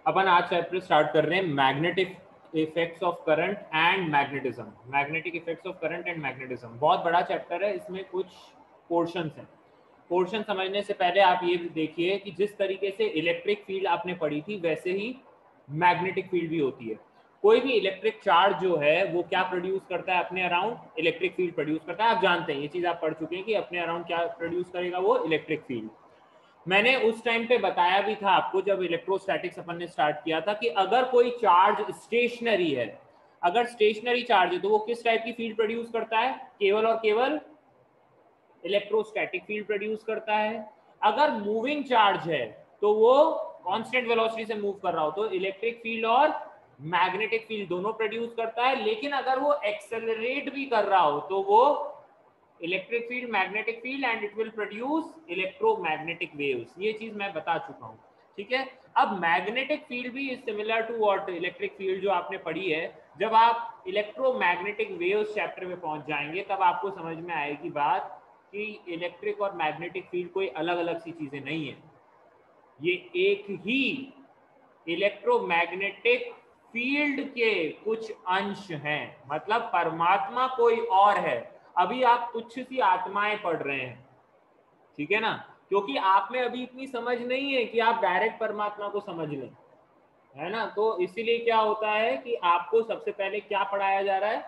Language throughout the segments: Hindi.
अपन आज चैप्टर स्टार्ट कर रहे हैं magnetic effects of current and magnetism. Magnetic effects of current and magnetism बहुत बड़ा चैप्टर है, इसमें कुछ पोर्शंस हैं। पोर्शन समझने से पहले आप ये देखिए कि जिस तरीके से इलेक्ट्रिक फील्ड आपने पढ़ी थी वैसे ही मैग्नेटिक फील्ड भी होती है। कोई भी इलेक्ट्रिक चार्ज जो है वो क्या प्रोड्यूस करता है अपने अराउंड, इलेक्ट्रिक फील्ड प्रोड्यूस करता है। आप जानते हैं, ये चीज आप पढ़ चुके हैं कि अपने अराउंड क्या प्रोड्यूस करेगा वो, इलेक्ट्रिक फील्ड। मैंने उस टाइम पे बताया भी था आपको जब इलेक्ट्रोस्टैटिक्स अपन ने स्टार्ट किया था कि अगर कोई चार्ज स्टेशनरी है, अगर स्टेशनरी चार्ज है तो वो किस टाइप की फील्ड प्रोड्यूस करता है, केवल और केवल इलेक्ट्रोस्टैटिक फील्ड प्रोड्यूस करता है। अगर मूविंग चार्ज है तो वो कांस्टेंट वेलोसिटी से मूव कर रहा हो तो इलेक्ट्रिक फील्ड और मैग्नेटिक फील्ड दोनों प्रोड्यूस करता है। लेकिन अगर वो एक्सेलरेट भी कर रहा हो तो वो electric field, magnetic field and it will produce electromagnetic waves. ये चीज मैं बता चुका हूँ, ठीक है। अब मैग्नेटिक फील्ड भी is similar to what electric field जो आपने पढ़ी है। जब आप इलेक्ट्रोमैग्नेटिक वेव्स चैप्टर में पहुंच जाएंगे तब आपको समझ में आएगी बात कि इलेक्ट्रिक और मैग्नेटिक फील्ड कोई अलग अलग सी चीजें नहीं है, ये एक ही इलेक्ट्रोमैग्नेटिक फील्ड के कुछ अंश हैं। मतलब परमात्मा कोई और है। अभी आप तुच्छ सी आत्माएं पढ़ रहे हैं, ठीक है ना, क्योंकि आप में अभी इतनी समझ नहीं है कि आप डायरेक्ट परमात्मा को समझ लें, है ना। तो इसीलिए क्या होता है कि आपको सबसे पहले क्या पढ़ाया जा रहा है,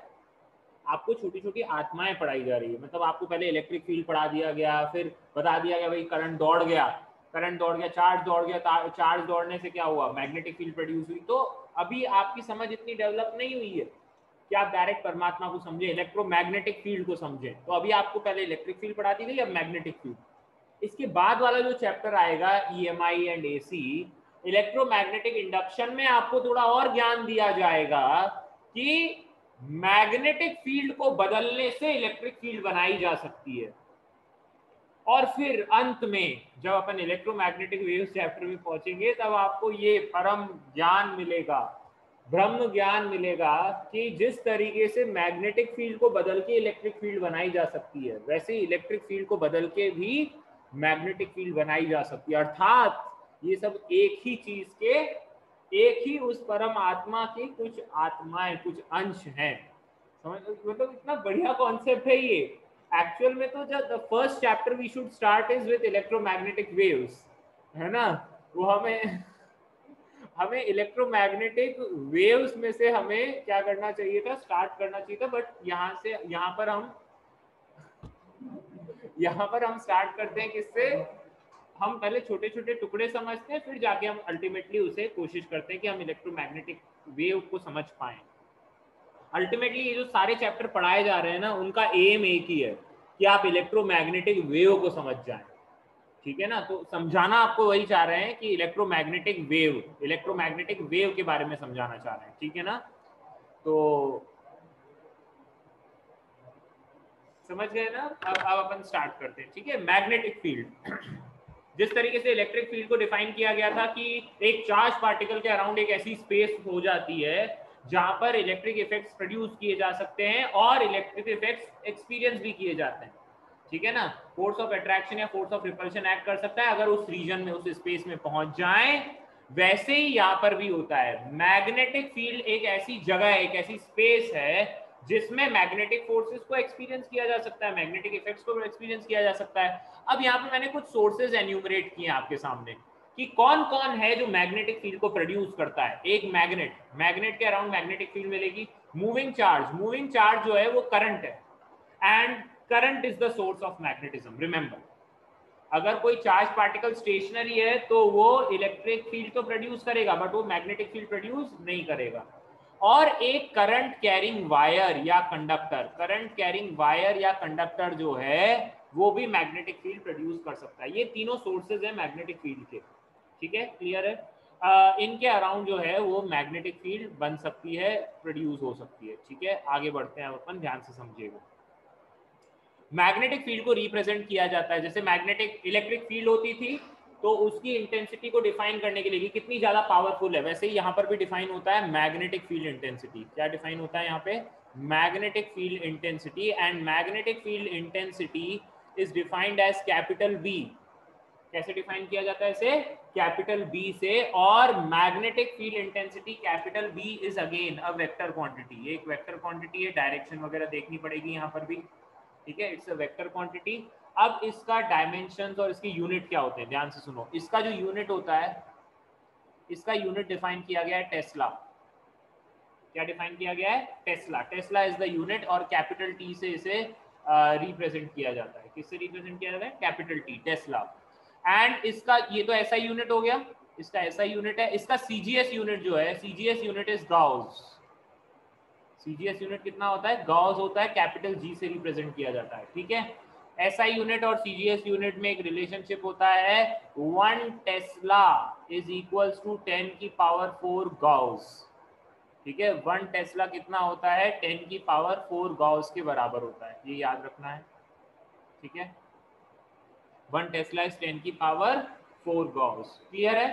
आपको छोटी छोटी आत्माएं पढ़ाई जा रही है। मतलब आपको पहले इलेक्ट्रिक फील्ड पढ़ा दिया गया, फिर बता दिया गया भाई करंट दौड़ गया, करंट दौड़ गया, चार्ज दौड़ गया, चार्ज दौड़ने से क्या हुआ, मैग्नेटिक फील्ड प्रोड्यूस हुई। तो अभी आपकी समझ इतनी डेवलप नहीं हुई है कि आप डायरेक्ट परमात्मा को समझे, इलेक्ट्रोमैग्नेटिक फील्ड को समझे। तो अभी आपको पहले इलेक्ट्रिक फील्ड पढ़ा दी गई, अब मैग्नेटिक फील्ड। इसके बाद वाला जो चैप्टर आएगा EMI and AC, electromagnetic induction में आपको थोड़ा और ज्ञान दिया जाएगा कि मैग्नेटिक फील्ड को बदलने से इलेक्ट्रिक फील्ड बनाई जा सकती है। और फिर अंत में जब अपन इलेक्ट्रोमैग्नेटिक वेव्स चैप्टर में पहुंचेंगे तब आपको ये परम ज्ञान मिलेगा, ब्रह्म ज्ञान मिलेगा कि जिस तरीके से मैग्नेटिक फील्ड को बदल के इलेक्ट्रिक फील्ड बनाई जा सकती है वैसे ही इलेक्ट्रिक फील्ड को बदल के भी मैग्नेटिक फील्ड बनाई जा सकती है। अर्थात ये सब एक ही चीज के, एक ही उस परम आत्मा की कुछ आत्माएं, कुछ अंश हैं। समझ, मतलब इतना बढ़िया कॉन्सेप्ट है ये। एक्चुअल में तो जब the first chapter we should start is with electromagnetic waves, है ना। वो हमें इलेक्ट्रोमैग्नेटिक वेव्स में से हमें क्या करना चाहिए था, स्टार्ट करना चाहिए था। बट यहाँ पर हम स्टार्ट करते हैं किससे, हम पहले छोटे छोटे टुकड़े समझते हैं, फिर जाके हम अल्टीमेटली उसे कोशिश करते हैं कि हम इलेक्ट्रोमैग्नेटिक वेव को समझ पाएं। अल्टीमेटली ये जो सारे चैप्टर पढ़ाए जा रहे हैं ना, उनका एम एक ही है कि आप इलेक्ट्रोमैग्नेटिक वेव को समझ जाएं, ठीक है ना। तो समझाना आपको वही चाह रहे हैं कि इलेक्ट्रोमैग्नेटिक वेव के बारे में समझाना चाह रहे हैं, ठीक है ना। तो समझ गए ना। अब अपन स्टार्ट करते हैं, ठीक है। मैग्नेटिक फील्ड, जिस तरीके से इलेक्ट्रिक फील्ड को डिफाइन किया गया था कि एक चार्ज पार्टिकल के अराउंड एक ऐसी स्पेस हो जाती है जहां पर इलेक्ट्रिक इफेक्ट्स प्रोड्यूस किए जा सकते हैं और इलेक्ट्रिक इफेक्ट्स एक्सपीरियंस भी किए जाते हैं, ठीक है ना। फोर्स ऑफ अट्रैक्शन या फोर्स ऑफ रिपल्शन एक्ट कर सकता है अगर उस रीजन में, उस स्पेस में पहुंच जाए। वैसे ही यहाँ पर भी होता है। मैग्नेटिक फील्ड एक ऐसी जगह, एक ऐसी स्पेस है जिसमें मैग्नेटिक फोर्सेस को एक्सपीरियंस किया जा सकता है, मैग्नेटिक इफेक्ट्स को एक्सपीरियंस किया जा सकता है। अब यहाँ पे मैंने कुछ सोर्सेज एन्यूमरेट किए आपके सामने कि कौन कौन है जो मैग्नेटिक फील्ड को प्रोड्यूस करता है। एक मैग्नेट के अराउंड मैग्नेटिक फील्ड मिलेगी। मूविंग चार्ज जो है वो करंट है, and current is the source of magnetism. Remember, अगर कोई चार्ज पार्टिकल स्टेशनरी है तो वो इलेक्ट्रिक फील्ड तो प्रोड्यूस करेगा बट वो मैग्नेटिक फील्ड प्रोड्यूस नहीं करेगा। और एक करंट कैरिंग वायर या कंडक्टर जो है वो भी मैग्नेटिक फील्ड प्रोड्यूस कर सकता है। ये तीनों सोर्सेज है मैग्नेटिक फील्ड के, ठीक है, क्लियर है। इनके अराउंड जो है वो मैग्नेटिक फील्ड बन सकती है, प्रोड्यूस हो सकती है, ठीक है। आगे बढ़ते हैं अपन, ध्यान से समझिएगा। मैग्नेटिक फील्ड को रिप्रेजेंट किया जाता है, जैसे मैग्नेटिक इलेक्ट्रिक फील्ड होती थी तो उसकी इंटेंसिटी को डिफाइन करने के लिए कि कितनी ज्यादा पावरफुल है, वैसे ही यहाँ पर भी डिफाइन होता है मैग्नेटिक फील्ड इंटेंसिटी। क्या डिफाइन होता है यहाँ पे, magnetic field intensity. And magnetic field intensity is defined as capital V, कैसे डिफाइन किया जाता है इसे, कैपिटल बी से। और magnetic field intensity capital B is again a vector quantity, एक वेक्टर क्वांटिटी है, डायरेक्शन वगैरह देखनी पड़ेगी यहाँ पर भी, ठीक है, इट्स अ वेक्टर क्वांटिटी। अब इसका डायमेंशंस और इसकी यूनिट क्या होते हैं, ध्यान से सुनो। इसका जो यूनिट होता है, इसका यूनिट डिफाइन किया गया है टेस्ला। क्या डिफाइन किया गया है, Tesla. Tesla is the unit, और कैपिटल टी से इसे रिप्रेजेंट किया जाता है। किससे रिप्रेजेंट किया जाता है, कैपिटल टी, टेस्ला। एंड इसका ये तो ऐसा यूनिट हो गया, इसका ऐसा यूनिट है। इसका सीजीएस यूनिट जो है, CGS unit is Gauss. CGS unit कितना होता है, गाउस होता है, कैपिटल जी से रिप्रेजेंट किया जाता है, ठीक है। एसआई यूनिट और सीजीएस यूनिट में एक रिलेशनशिप होता है, 1 टेस्ला इज इक्वल्स टू 10 की पावर 4 गाउस, ठीक है। 1 टेस्ला कितना होता है, 10 की पावर 4 गाउस के बराबर होता है, ये याद रखना है, ठीक है। 1 टेस्ला इज 10 की पावर 4 गाउस, क्लियर है।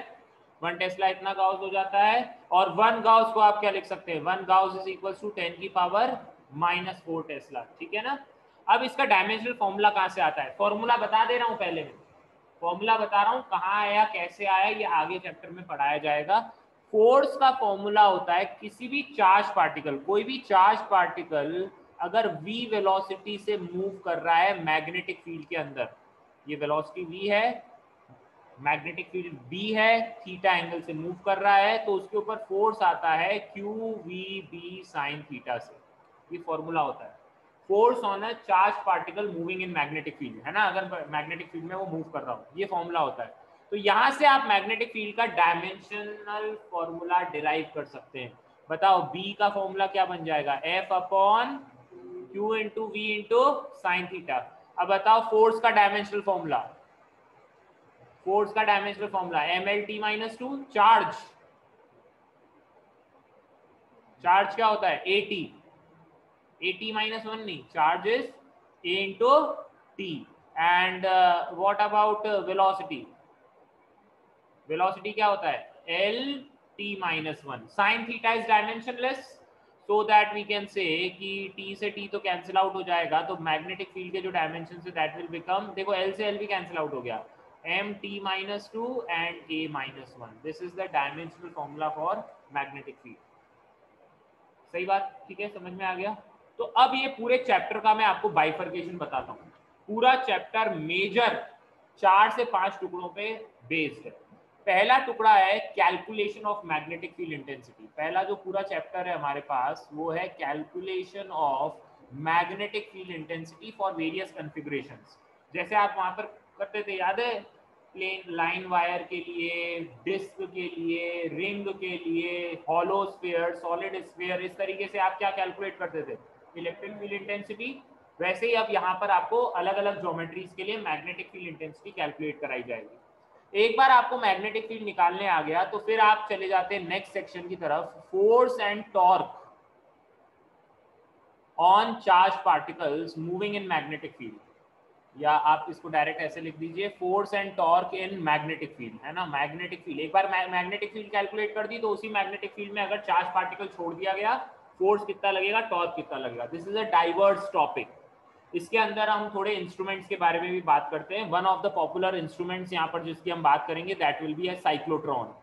1 टेस्ला इतना गाउस हो जाता है, और 1 गाउस को आप क्या लिख सकते हैं, 1 गाउस इज इक्वल टू 10 की पावर -4 टेस्ला, ठीक है ना। अब इसका डायमेंशनल फॉर्मूला कहाँ से आता है, फॉर्मूला बता दे रहा हूँ पहले मैं, फॉर्मूला बता रहा हूँ कहाँ आया कैसे आया, ये आगे चैप्टर में पढ़ाया जाएगा। फोर्स का फॉर्मूला होता है, किसी भी चार्ज पार्टिकल, कोई भी चार्ज पार्टिकल अगर v वेलोसिटी से मूव कर रहा है मैग्नेटिक फील्ड के अंदर, ये वेलोसिटी v है, मैग्नेटिक फील्ड b है, थीटा एंगल से मूव कर रहा है, तो उसके ऊपर फोर्स आता है QVB sin थीटा से, ये फॉर्मूला होता है। Force on a charge particle moving in magnetic field, है ना, अगर मैग्नेटिक फील्ड में वो मूव कर रहा हो, ये फॉर्मूला होता है। तो यहां से आप मैग्नेटिक फील्ड का डायमेंशनल फॉर्मूला डिराइव कर सकते हैं। बताओ b का फॉर्मूला क्या बन जाएगा, F upon Q into V into sine theta. अब बताओ फोर्स का डायमेंशनल फॉर्मूला, फोर्स का dimensional formula mlt-2, charge, charge क्या होता है at-1 नहीं, charge is a into t। And what about velocity, velocity क्या होता है lt-1। Sine theta is dimensionless, so that we can say कि t से t तो कैंसिल आउट हो जाएगा, तो मैग्नेटिक फील्ड के जो डायमेंशन है दैट विल बिकम, देखो l से l भी कैंसिल आउट हो गया, mt-2 and a-1, this is the dimensional formula for magnetic field. सही बात, ठीक है, समझ में आ गया। तो अब ये पूरे चैप्टर का मैं आपको बाइफर्केशन बताता हूँ। पूरा चैप्टर मेजर 4 से 5 टुकड़ों पे बेस्ड है। पहला टुकड़ा है calculation of magnetic field intensity. पहला जो पूरा चैप्टर है हमारे पास वो है calculation of magnetic field intensity for various configurations. जैसे आप वहां पर करते थे, याद है, प्लेन लाइन वायर के लिए, डिस्क के लिए, रिंग के लिए, हॉलो स्फीयर, सॉलिड स्फीयर, इस तरीके से आप क्या कैलकुलेट करते थे, इलेक्ट्रिक फील्ड इंटेंसिटी। वैसे ही अब यहाँ पर आपको अलग अलग ज्योमेट्रीज के लिए मैग्नेटिक फील्ड इंटेंसिटी कैलकुलेट कराई जाएगी। एक बार आपको मैग्नेटिक फील्ड निकालने आ गया तो फिर आप चले जाते हैं नेक्स्ट सेक्शन की तरफ, force and torque on charge particles moving in magnetic field, या आप इसको डायरेक्ट ऐसे लिख दीजिए, force and torque in magnetic field, है ना। मैग्नेटिक फील्ड, एक बार मैग्नेटिक फील्ड कैलकुलेट कर दी तो उसी मैग्नेटिक फील्ड में अगर चार्ज पार्टिकल छोड़ दिया गया, फोर्स कितना लगेगा, टॉर्क कितना लगेगा। This is a diverse topic. इसके अंदर हम थोड़े इंस्ट्रूमेंट्स के बारे में भी बात करते हैं। One of the popular instruments यहाँ पर जिसकी हम बात करेंगे that will be a cyclotron.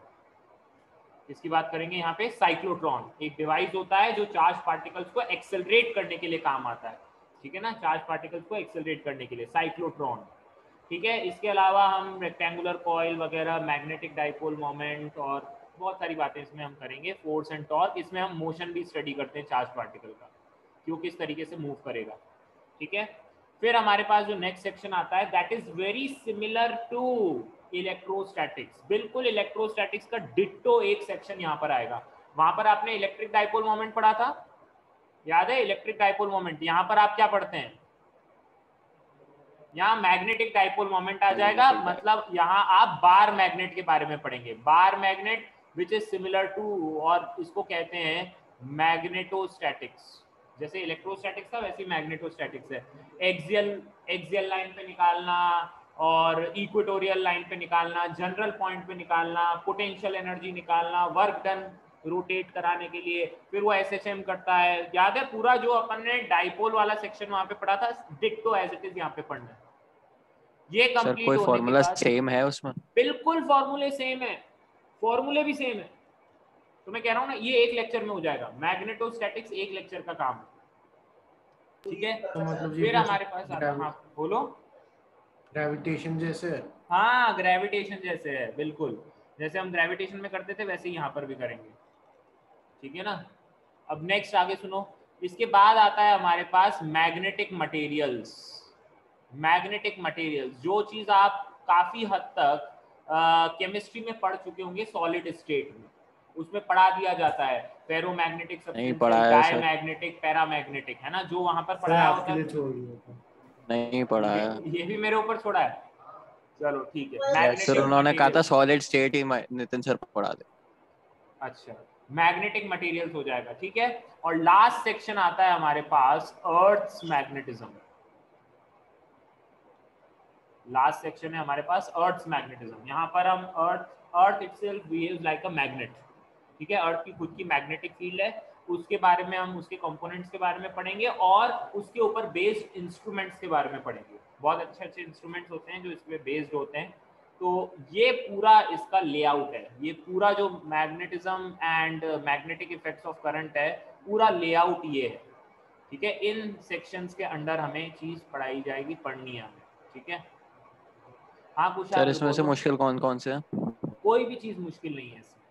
इसकी बात करेंगे यहाँ पे, साइक्लोट्रॉन एक डिवाइस होता है जो चार्ज पार्टिकल्स को एक्सेलरेट करने के लिए काम आता है, ठीक है ना, चार्ज पार्टिकल्स को एक्सेलरेट करने के लिए साइक्लोट्रॉन, ठीक है। इसके अलावा हम रेक्टेंगुलर कॉइल वगैरह, मैग्नेटिक डाइपोल मोमेंट और बहुत सारी बातें इसमें हम करेंगे। फोर्स एंड टॉर्क, इसमें हम मोशन भी स्टडी करते हैं चार्ज पार्टिकल का, क्यों किस तरीके से मूव करेगा, ठीक है। फिर हमारे पास जो नेक्स्ट सेक्शन आता है that is very similar to electrostatics, बिल्कुल इलेक्ट्रोस्टैटिक्स का डिट्टो एक सेक्शन यहाँ पर आएगा। वहां पर आपने इलेक्ट्रिक डाइपोल मोमेंट पढ़ा था, याद है, इलेक्ट्रिक डाइपोल मोमेंट। यहाँ पर आप क्या पढ़ते हैं, यहाँ मैग्नेटिक डाइपोल मोमेंट आ जाएगा, मतलब यहाँ आप बार मैग्नेट के बारे में पढ़ेंगे, bar magnet which is similar to, और इसको कहते हैं मैग्नेटोस्टैटिक्स। जैसे इलेक्ट्रोस्टैटिक्स था वैसे मैग्नेटोस्टैटिक्स है। एक्सियल लाइन पे निकालना और इक्वेटोरियल लाइन पे निकालना, जनरल पॉइंट पे निकालना, पोटेंशियल एनर्जी निकालना, वर्क डन रोटेट कराने के लिए, फिर वो एसएचएम करता है। याद है पूरा जो अपन ने डाइपोल वाला सेक्शन वहां पे पढ़ा था, डिट्टो एज इट इज यहाँ पे पढ़ना है। ये सर कंप्लीट कोई होने फॉर्मूला के बाद सेम है उसमें? बिल्कुल फॉर्मूले सेम है, फॉर्मूले भी सेम है। तो मैं कह रहा हूँ ना ये एक लेक्चर में हो जाएगा, मैग्नेटोस्टैटिक्स एक लेक्चर का काम है, ठीक है। तो मतलब ये फिर कुछ हमारे पास आता, हाँ बोलो। ग्रेविटेशन जैसे है? हाँ ग्रेविटेशन जैसे है, बिल्कुल जैसे हम ग्रेविटेशन में करते थे वैसे ही यहाँ पर भी करेंगे, ठीक है ना। अब नेक्स्ट आगे सुनो, इसके बाद आता है हमारे पास मैग्नेटिक मटेरियल्स। मैग्नेटिक मटेरियल्स जो चीज आप काफी हद तक केमिस्ट्री में पढ़ चुके होंगे सॉलिड स्टेट में, उसमें पढ़ा दिया जाता है फेरोमैग्नेटिक नहीं सब्सटेंसेस, पढ़ा है सर, डायमैग्नेटिक, पैरामैग्नेटिक, है ना, जो वहां पर सर पढ़ाया होता आपके है। लिए छोड़ दिया था। नहीं पढ़ा है। ये भी मेरे ऊपर छोड़ा है, चलो ठीक है। सर मैग्नेटिक उन्होंने कहा था मटेरियल, सॉलिड स्टेट ही नितिन सर पढ़ा दे। अच्छा मैग्नेटिक मटेरियल्स हो जाएगा, ठीक है। और लास्ट सेक्शन आता है हमारे पास अर्थ्स मैग्नेटिज्म। लास्ट सेक्शन है हमारे पास अर्थ्स मैग्नेटिज्म। यहाँ पर हम अर्थ itself behaves like a magnet, ठीक है। अर्थ की खुद की मैग्नेटिक फील्ड है, उसके बारे में हम उसके कंपोनेंट्स के बारे में पढ़ेंगे और उसके ऊपर बेस्ड इंस्ट्रूमेंट्स के बारे में पढ़ेंगे। बहुत अच्छे अच्छे इंस्ट्रूमेंट्स होते हैं जो इस पे बेस्ड होते हैं। तो ये पूरा इसका लेआउट है, ये पूरा जो magnetism and magnetic effects of current है, पूरा लेआउट ये है, ठीक है। इन सेक्शंस के अंडर हमें चीज पढ़ाई जाएगी, पढ़नी है हमें, ठीक है। हाँ कुछ सर आगे इसमें से बोलो। मुश्किल कौन कौन से हैं? कोई भी चीज मुश्किल नहीं है इसमें,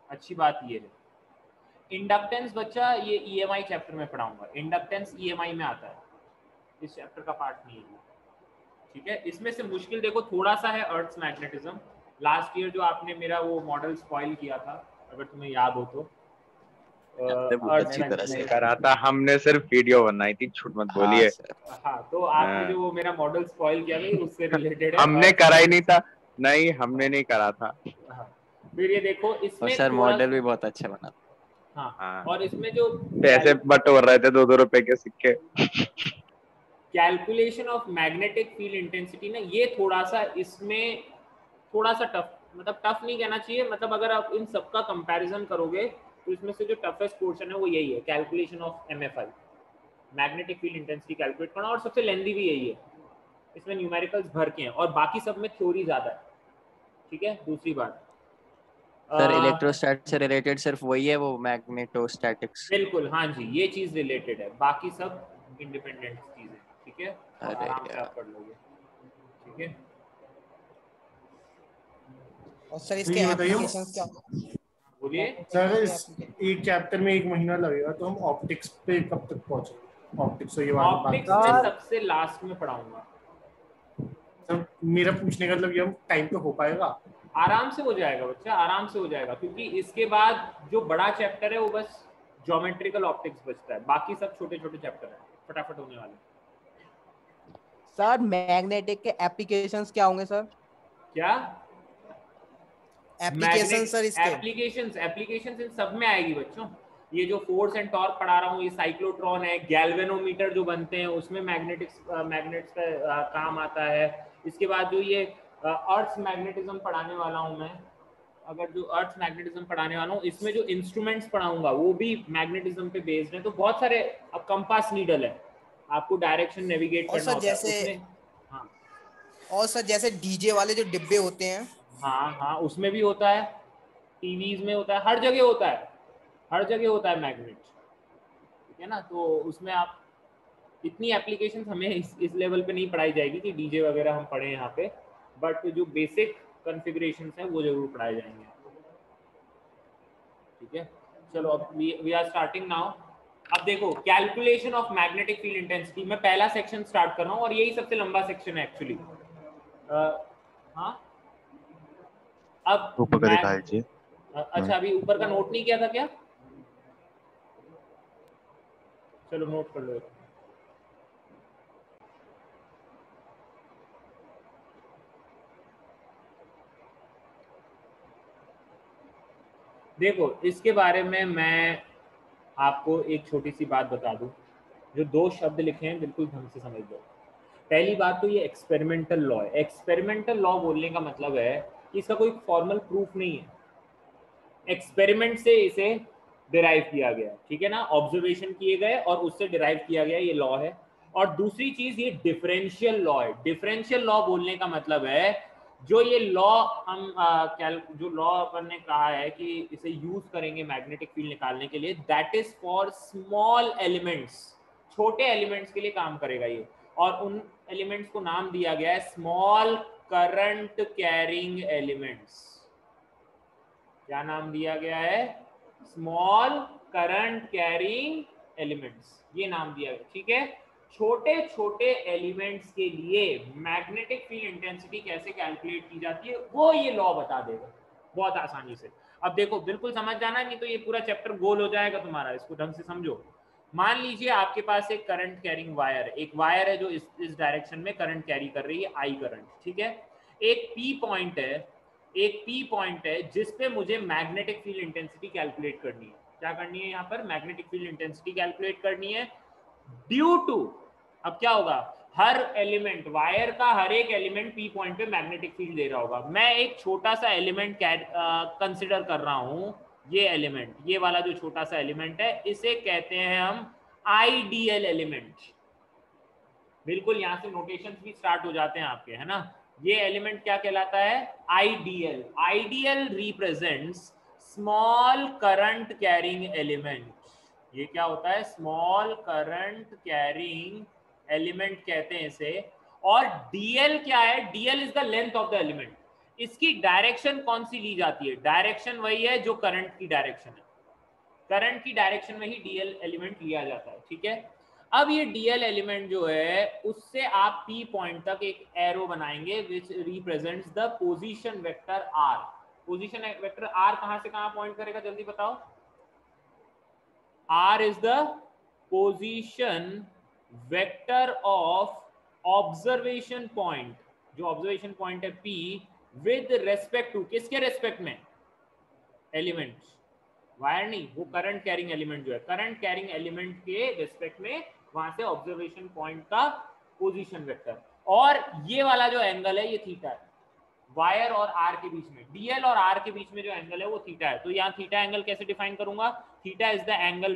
अच्छी बात ये है। इंडक्टेंस बच्चा ये ईएमआई चैप्टर में पढ़ाऊंगा, इंडक्टेंस ईएमआई में आता है, इस चैप्टर का पार्ट नहीं है, ठीक है। इसमें से मुश्किल देखो थोड़ा सा है अर्थ्स मैग्नेटिज्म। लास्ट ईयर जो आपने मेरा वो मॉडल स्पॉइल किया था, अगर तुम्हें याद हो तो, बहुत अर्थ्स अच्छी तरह से मैग्नेटिज्म। करा था हमने, सिर्फ वीडियो बनाई थी, झूठ मत हाँ बोलिए। सर। हाँ तो आपने जो वो मेरा मॉडल स्पॉइल किया था उससे रिलेटेड है, हमने अर्थ्स करा ही नहीं मैग्नेटिज्म। था, नहीं हमने नहीं करा था। हाँ फिर ये देखो और इसमें सर थोड़ा मॉडल सा, भी बहुत अच्छा बना। हाँ हाँ, और इसमें जो पैसे बटोर रहे थे 2-2 रुपए के सिक्के। Calculation of magnetic field intensity ना, ये थोड़ा सा इसमें थोड़ा सा टफ, मतलब टफ नहीं कहना चाहिए, मतलब अगर आप इन सबका कंपैरिजन करोगे तो इसमें से जो टफेस्ट पोर्शन है वो यही है, calculation of MFI, magnetic field intensity calculate करना, और सबसे लेंदी भी यही है। इसमें न्यूमेरिकल्स भर के हैं और बाकी सब में थ्योरी ज्यादा है, ठीक है। दूसरी बात सर इलेक्ट्रोस्टैट से रिलेटेड सिर्फ वही है वो मैग्नेटोस्टैटिक्स? बिल्कुल हाँ जी, ये चीज रिलेटेड है, बाकी सब इंडिपेंडेंट चीजें, ठीक है, और अरे आराम से यार। आप पढ़ लोगे, ठीक है। और सर तो इसके ये बताइए एप्लीकेशंस क्या बोलिए। सर, इस एक चैप्टर में 1 महीना लगेगा, तो हम ऑप्टिक्स पे कब तक पहुंचेंगे? ऑप्टिक्स तो ये वाली बात ऑप्टिक्स है। में सर सबसे लास्ट में पढ़ाऊंगा। सर मेरा पूछने का मतलब ये, हम टाइम पे हो पाएगा? आराम से हो जाएगा बच्चा, आराम से हो जाएगा, क्योंकि इसके बाद जो बड़ा चैप्टर है वो बस ज्योमेट्रिकल ऑप्टिक्स बचता है, बाकी सब छोटे छोटे चैप्टर है, फटाफट होने वाले। सर मैग्नेटिक के एप्लीकेशंस क्या होंगे सर? क्या एप्लीकेशन सर इसके? एप्लीकेशंस, एप्लीकेशंस इन सब में आएगी बच्चों। ये जो फोर्स एंड टॉर्क पढ़ा रहा हूँ, ये साइक्लोट्रॉन है, गैल्वेनोमीटर जो बनते हैं उसमें मैग्नेट्स का काम आता है। इसके बाद जो ये अर्थ मैग्नेटिज्म पढ़ाने वाला हूँ मैं, अगर जो अर्थ मैग्नेटिज्म पढ़ाने वाला हूँ इसमें जो इंस्ट्रूमेंट्स पढ़ाऊंगा वो भी मैग्नेटिज्म पे बेस्ड है। तो बहुत सारे, अब कंपास नीडल है, आपको डायरेक्शन नेविगेट और करना सर होता है जैसे उसमें। हाँ और सर जैसे डीजे वाले जो डिब्बे होते हैं, हाँ हाँ उसमें भी होता है, टीवीज में होता है, हर जगह होता है, हर जगह होता है मैग्नेट, ठीक है ना। तो उसमें आप इतनी एप्लीकेशंस हमें इस लेवल पे नहीं पढ़ाई जाएगी कि डीजे वगैरह हम पढ़े यहाँ पे, बट जो बेसिक कॉन्फ़िगरेशंस हैं वो जरूर पढ़ाए जाएंगे, ठीक है। चलो अब वी आर स्टार्टिंग नाउ। अब देखो calculation of magnetic field intensity, मैं पहला सेक्शन स्टार्ट कर रहा हूँ और यही सबसे लंबा सेक्शन है एक्चुअली। हाँ अब ऊपर का दिखा दीजिए। अच्छा अभी ऊपर का नोट नहीं किया था क्या? चलो नोट कर लो। देखो इसके बारे में मैं आपको एक छोटी सी बात बता दूं, जो 2 शब्द लिखे हैं बिल्कुल ढंग से समझ लो। पहली बात तो ये एक्सपेरिमेंटल लॉ है। एक्सपेरिमेंटल लॉ बोलने का मतलब है कि इसका कोई फॉर्मल प्रूफ नहीं है, एक्सपेरिमेंट से इसे डिराइव किया गया, ठीक है ना, ऑब्जर्वेशन किए गए और उससे डिराइव किया गया, ये लॉ है। और दूसरी चीज ये डिफरेंशियल लॉ है। डिफरेंशियल लॉ बोलने का मतलब है जो ये लॉ हम जो लॉ अपन ने कहा है कि इसे यूज करेंगे मैग्नेटिक फील्ड निकालने के लिए, that is for small elements, छोटे एलिमेंट्स के लिए काम करेगा ये। और उन एलिमेंट्स को नाम दिया गया है स्मॉल करंट कैरिंग एलिमेंट्स। क्या नाम दिया गया है? स्मॉल करंट कैरिंग एलिमेंट्स, ये नाम दिया गया। ठीक है, छोटे छोटे एलिमेंट्स के लिए मैग्नेटिक फील्ड इंटेंसिटी कैसे कैलकुलेट की जाती है वो ये लॉ बता देगा बहुत आसानी से। अब देखो बिल्कुल समझ जाना, नहीं तो ये पूरा चैप्टर गोल हो जाएगा तुम्हारा, इसको ढंग से समझो। मान लीजिए आपके पास एक करंट कैरिंग वायर, एक वायर है जो इस डायरेक्शन में करंट कैरी कर रही है, आई करंट। ठीक है, एक पी पॉइंट है, एक पी पॉइंट है जिस पे मुझे मैग्नेटिक फील्ड इंटेंसिटी कैलकुलेट करनी है। क्या करनी है? यहाँ पर मैग्नेटिक फील्ड इंटेंसिटी कैलकुलेट करनी है ड्यू टू, अब क्या होगा, हर एलिमेंट, वायर का हर एक एलिमेंट पी पॉइंट पे मैग्नेटिक फील्ड दे रहा होगा। मैं एक छोटा सा एलिमेंट कंसिडर कर रहा हूं, ये एलिमेंट, ये वाला जो छोटा सा एलिमेंट है, इसे कहते हैं हम आइडियल एलिमेंट। बिल्कुल यहां से नोटेशंस भी स्टार्ट हो जाते हैं आपके, है ना। ये एलिमेंट क्या कहलाता है? Ideal. Ideal represents small current carrying element. ये क्या होता है? स्मॉल करंट कैरिंग एलिमेंट कहते हैं इसे। और डीएल क्या है? DL is the length of the element. इसकी डायरेक्शन कौन सी ली जाती है? डायरेक्शन वही है जो करंट की डायरेक्शन है, करंट की डायरेक्शन में ही डीएल एलिमेंट लिया जाता है। ठीक है, अब ये डीएल एलिमेंट जो है उससे आप पी पॉइंट तक एक एरो बनाएंगे which represents the position vector R. Position vector R कहां से कहां पॉइंट करेगा, जल्दी बताओ। R is the position vector of observation point, जो observation point है P, with respect to, किसके रेस्पेक्ट में? एलिमेंट, वायर नहीं, वो करंट कैरिंग एलिमेंट जो है, करंट कैरिंग एलिमेंट के रेस्पेक्ट में वहां से ऑब्जर्वेशन पॉइंट का पोजीशन वेक्टर। और ये वाला जो एंगल है ये थीटा है, वायर और आर के बीच में, डीएल और आर के बीच में जो एंगल है वो थीटा है। तो यहाँ थीटा एंगल कैसे डिफाइन करूंगा? Theta is the angle